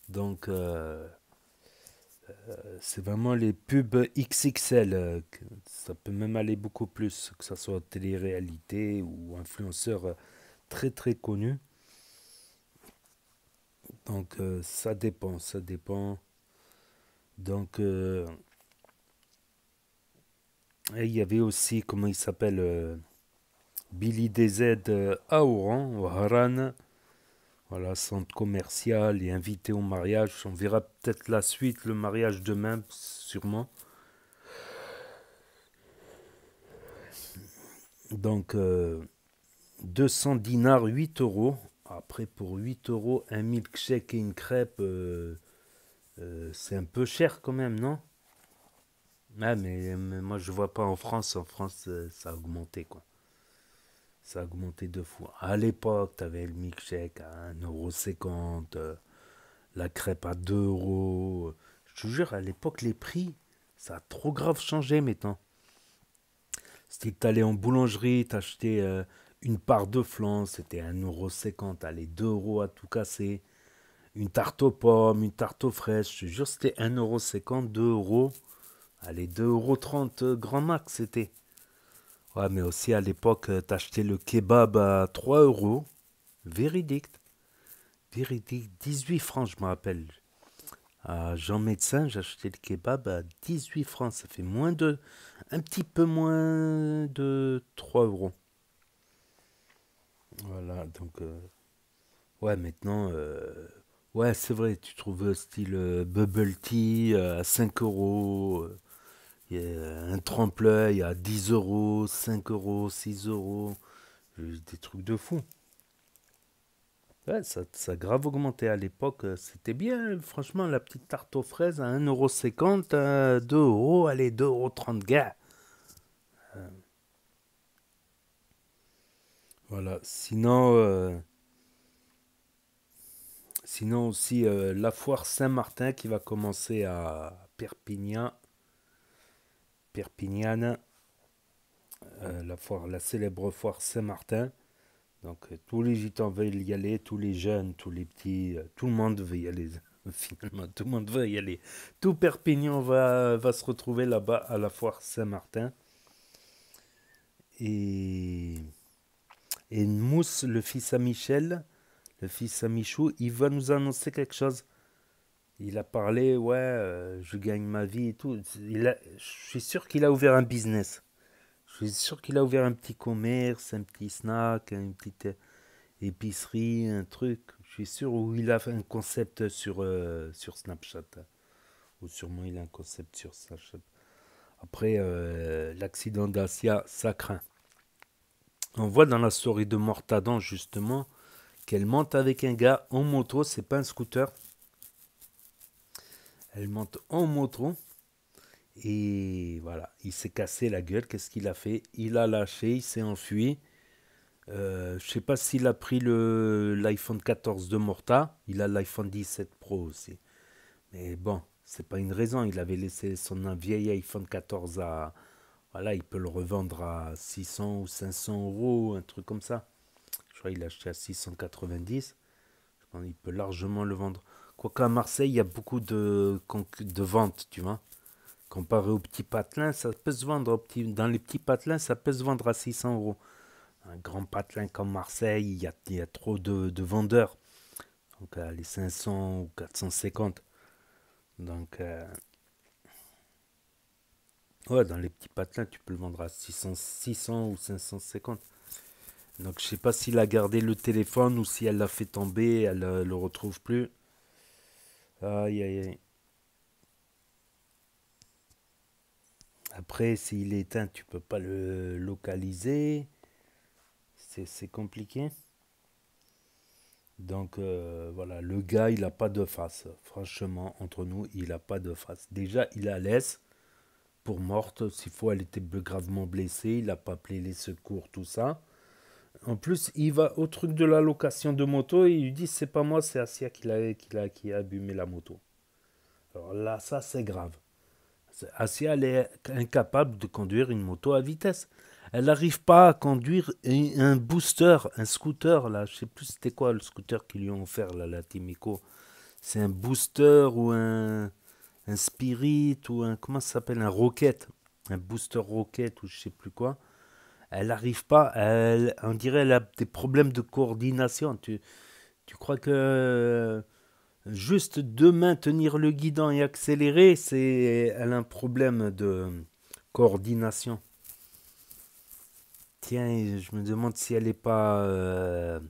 S22: Donc... c'est vraiment les pubs XXL, ça peut même aller beaucoup plus, que ce soit télé-réalité ou influenceur très très connu. Donc ça dépend. Donc et il y avait aussi, comment il s'appelle, Billy DZ à Oran, au Haran. Voilà, centre commercial et invité au mariage. On verra peut-être la suite, le mariage demain, sûrement. Donc, 200 dinars, 8 euros. Après, pour 8 euros, un milkshake et une crêpe, c'est un peu cher quand même, non? Ah, mais moi, je vois pas en France. En France, ça a augmenté, quoi. Ça a augmenté de fou. À l'époque, tu avais le milkshake à 1,50 €, la crêpe à 2 €. Je te jure, à l'époque, les prix, ça a trop grave changé maintenant. Si tu allais en boulangerie, t'achetais une part de flan, c'était 1,50 €, allez, 2 € à tout casser. Une tarte aux pommes, une tarte aux fraises, je te jure, c'était 1,50 €, 2 €. Allez, 2,30 € grand max, c'était. Ouais, mais aussi à l'époque, t'achetais le kebab à 3 €. Véridique. Véridique, 18 francs, je me rappelle. À Jean Médecin, j'achetais le kebab à 18 francs. Ça fait un petit peu moins de 3 €. Voilà, donc... ouais, maintenant... ouais, c'est vrai, tu trouves style bubble tea à 5 €. Il y a un trempe-l'œil à 10 €, 5 €, 6 €. Des trucs de fou. Ouais, ça a grave augmenté à l'époque. C'était bien, franchement, la petite tarte aux fraises à 1,50 €, 2 €, allez, 2,30 €, gars. Voilà, sinon aussi la foire Saint-Martin qui va commencer à Perpignan. La célèbre foire Saint-Martin. Donc tous les gitans veulent y aller, tous les jeunes, tous les petits, tout le monde veut y aller. Finalement, tout le monde veut y aller. Tout Perpignan va se retrouver là-bas à la foire Saint-Martin. Et Mousse, le fils à Michel, le fils à Michou, il va nous annoncer quelque chose. Il a parlé, ouais, je gagne ma vie et tout. Je suis sûr qu'il a ouvert un business. Je suis sûr qu'il a ouvert un petit commerce, un petit snack, une petite épicerie, un truc. Je suis sûr où il a fait un concept sur Snapchat. Ou sûrement il a un concept sur Snapchat. Après, l'accident d'Asia, ça craint. On voit dans la story de Mortadan, justement, qu'elle monte avec un gars en moto. C'est pas un scooter. Elle monte en moto. Et voilà, il s'est cassé la gueule. Qu'est-ce qu'il a fait? Il a lâché, il s'est enfui. Je sais pas s'il a pris l'iPhone 14 de Morta. Il a l'iPhone 17 Pro aussi. Mais bon, c'est pas une raison. Il avait laissé son vieil iPhone 14 à... Voilà, il peut le revendre à 600 ou 500 €, un truc comme ça. Je crois qu'il l'a acheté à 690. Je pense qu'il peut largement le vendre. Quoique à Marseille, il y a beaucoup de ventes, tu vois. Comparé aux petits patelins, ça peut se vendre dans les petits patelins, ça peut se vendre à 600 €. Un grand patelin comme Marseille, il y a trop de vendeurs. Donc les 500 ou 450. Donc ouais, dans les petits patelins, tu peux le vendre à 600 ou 550. Donc je sais pas s'il a gardé le téléphone ou si elle l'a fait tomber, elle le retrouve plus. Aïe aïe aïe. Après, s'il est éteint, tu peux pas le localiser. C'est compliqué. Donc voilà, le gars, il n'a pas de face. Franchement, entre nous, il n'a pas de face. Déjà, il la laisse pour morte. S'il faut, elle était gravement blessée. Il n'a pas appelé les secours, tout ça. En plus, il va au truc de la location de moto et il lui dit, c'est pas moi, c'est Asia qui a abîmé la moto. Alors là, ça, c'est grave. Asia, elle est incapable de conduire une moto à vitesse. Elle n'arrive pas à conduire un booster, un scooter, là. Je sais plus c'était quoi le scooter qu'ils lui ont offert, là, la Team Eco. C'est un booster ou un Spirit ou un, comment ça s'appelle, un Rocket. Un booster Rocket ou je sais plus quoi. Elle n'arrive pas, on dirait qu'elle a des problèmes de coordination. Tu crois que juste de maintenir le guidon et accélérer, elle a un problème de coordination. Tiens, je me demande si elle n'est pas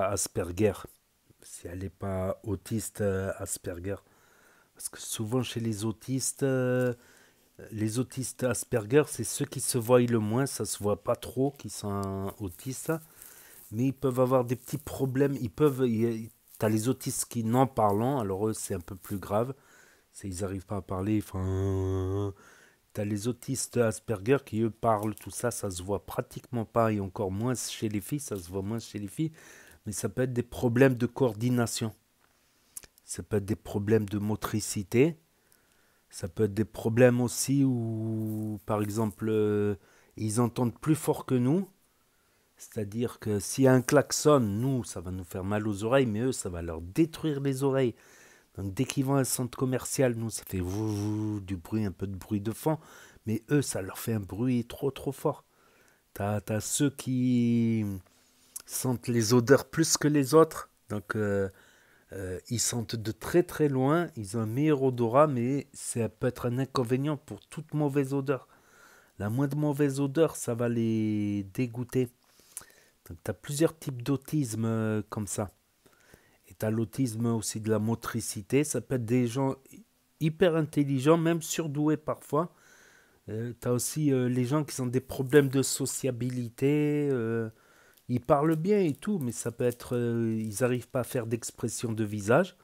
S22: Asperger, si elle n'est pas autiste Asperger. Parce que souvent chez les autistes Asperger, c'est ceux qui se voient le moins, ça se voit pas trop, qui sont autistes, mais ils peuvent avoir des petits problèmes. T'as les autistes qui n'en parlent, alors eux c'est un peu plus grave. Ils n'arrivent pas à parler, T'as les autistes Asperger qui, eux, parlent, tout ça, ça se voit pratiquement pas, et encore moins chez les filles, ça se voit moins chez les filles, mais ça peut être des problèmes de coordination. Ça peut être des problèmes de motricité. Ça peut être des problèmes aussi où, par exemple, ils entendent plus fort que nous. C'est-à-dire que s'il y a un klaxon, nous, ça va nous faire mal aux oreilles, mais eux, ça va leur détruire les oreilles. Donc dès qu'ils vont à un centre commercial, nous, ça fait du bruit, un peu de bruit de fond. Mais eux, ça leur fait un bruit trop fort. T'as ceux qui sentent les odeurs plus que les autres. Donc ils sentent de très loin. Ils ont un meilleur odorat, mais ça peut être un inconvénient pour toute mauvaise odeur. La moindre mauvaise odeur, ça va les dégoûter. Donc tu as plusieurs types d'autisme comme ça. Et tu as l'autisme aussi de la motricité. Ça peut être des gens hyper intelligents, même surdoués parfois. Tu as aussi les gens qui ont des problèmes de sociabilité. Ils parlent bien et tout, mais ça peut être... ils n'arrivent pas à faire d'expression de visage.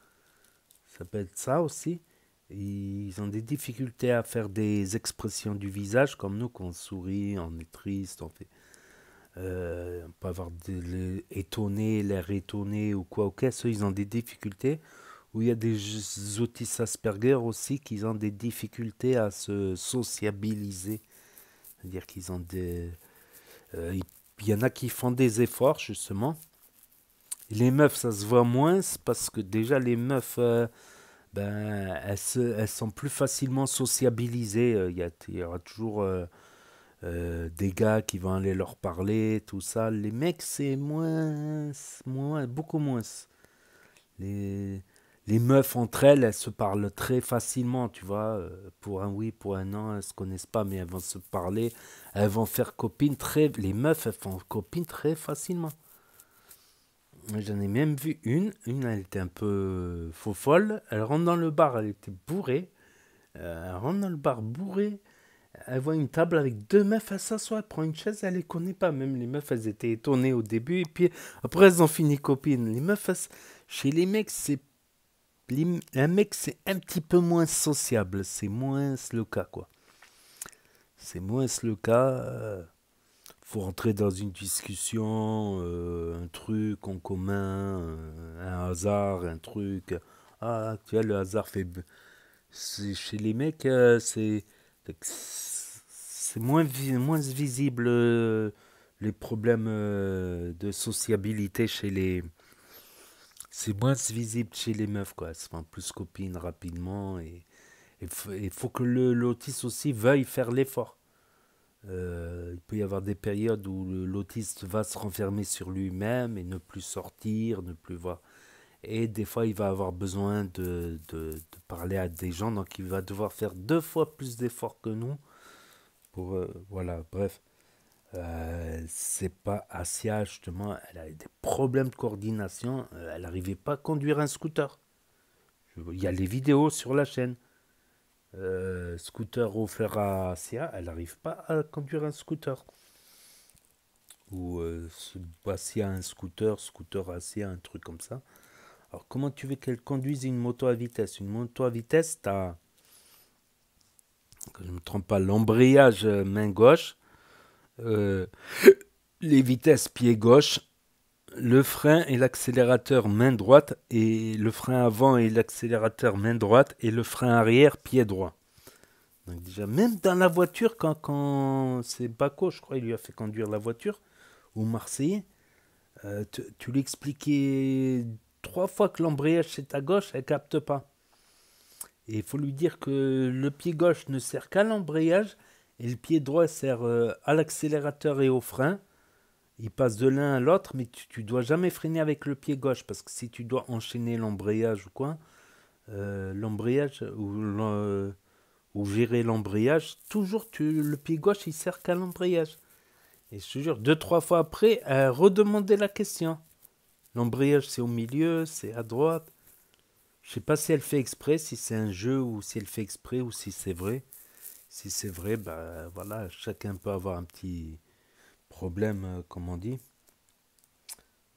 S22: Ça peut être ça aussi. Ils ont des difficultés à faire des expressions du visage, comme nous, quand on sourit, on est triste, on fait... on peut avoir l'air étonné ou quoi, ok, ceux ils ont des difficultés, où il y a des autistes Asperger aussi qui ont des difficultés à se sociabiliser, c'est-à-dire qu'ils ont des... il y en a qui font des efforts justement. Les meufs ça se voit moins parce que déjà les meufs elles sont plus facilement sociabilisées, il y aura toujours... des gars qui vont aller leur parler, tout ça. Les mecs, c'est beaucoup moins. Les meufs entre elles, elles se parlent très facilement, tu vois. Pour un oui, pour un non, elles se connaissent pas, mais elles vont se parler. Elles vont faire copine les meufs, elles font copine très facilement. J'en ai même vu une, elle était un peu faux folle. Elle rentre dans le bar, elle était bourrée. Elle rentre dans le bar bourrée. Elle voit une table avec deux meufs, elle s'assoit, elle prend une chaise, elle les connaît pas. Même les meufs, elles étaient étonnées au début, et puis après, elles ont fini copines. Les meufs, chez les mecs, un mec, c'est un petit peu moins sociable. C'est moins le cas, quoi. C'est moins le cas. Faut rentrer dans une discussion, un truc en commun, un hasard, un truc. Ah, tu vois, le hasard fait... Chez les mecs, c'est moins visible les problèmes de sociabilité chez les... C'est moins visible chez les meufs, quoi. Elles se font plus copines rapidement. Et il faut que l'autiste aussi veuille faire l'effort. Il peut y avoir des périodes où l'autiste va se renfermer sur lui-même et ne plus sortir, ne plus voir. Et des fois, il va avoir besoin de parler à des gens, donc il va devoir faire 2 fois plus d'efforts que nous. Pour, voilà, bref. C'est pas Asia, justement, elle a des problèmes de coordination. Elle n'arrivait pas à conduire un scooter. Il y a les vidéos sur la chaîne. Scooter offert à Asia, elle n'arrive pas à conduire un scooter. Ou Asia un scooter Asia, un truc comme ça. Alors, comment tu veux qu'elle conduise une moto à vitesse? Une moto à vitesse, tu as, que je ne me trompe pas, l'embrayage main gauche, les vitesses pied gauche, le frein et l'accélérateur main droite, et le frein avant et l'accélérateur main droite, et le frein arrière pied droit. Donc déjà, même dans la voiture, quand c'est Baco, je crois, il lui a fait conduire la voiture, ou Marseillais, tu lui expliquais 3 fois que l'embrayage c'est à gauche, elle capte pas. Et il faut lui dire que le pied gauche ne sert qu'à l'embrayage et le pied droit sert à l'accélérateur et au frein. Il passe de l'un à l'autre, mais tu dois jamais freiner avec le pied gauche, parce que si tu dois enchaîner l'embrayage ou quoi, l'embrayage ou gérer l'embrayage, toujours le pied gauche il sert qu'à l'embrayage. Et je te jure, 2-3 fois après, elle redemandait la question. L'embrayage, c'est au milieu, c'est à droite. Je sais pas si elle fait exprès, si c'est un jeu, ou si elle fait exprès, ou si c'est vrai. Si c'est vrai, bah voilà, chacun peut avoir un petit problème, comme on dit.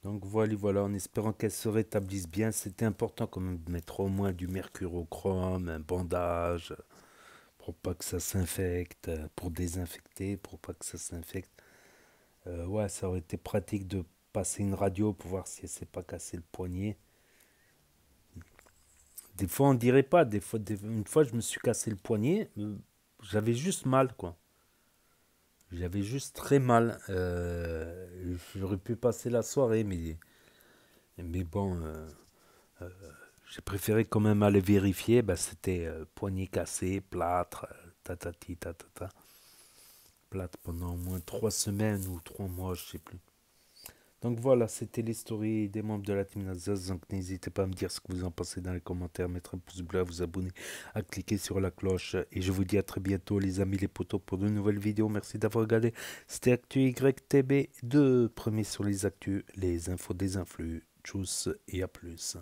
S22: Donc voilà, en espérant qu'elle se rétablisse bien. C'était important quand même de mettre au moins du mercurochrome, un bandage, pour pas que ça s'infecte, pour désinfecter, pour pas que ça s'infecte. Ouais, ça aurait été pratique de passer une radio pour voir si elle s'est pas cassé le poignet. Des fois, on dirait pas. Une fois, je me suis cassé le poignet. J'avais juste mal, quoi. J'avais juste très mal. J'aurais pu passer la soirée, mais bon, j'ai préféré quand même aller vérifier. Bah, c'était poignet cassé, plâtre, tatati, tatata. Plâtre pendant au moins 3 semaines ou 3 mois, je sais plus. Donc voilà, c'était les stories des membres de la Team Nasdaq. Donc n'hésitez pas à me dire ce que vous en pensez dans les commentaires, mettre un pouce bleu, à vous abonner, à cliquer sur la cloche. Et je vous dis à très bientôt les amis, les potos, pour de nouvelles vidéos. Merci d'avoir regardé. C'était Actu YTB2, premier sur les actus, les infos des influx. Tchuss et à plus.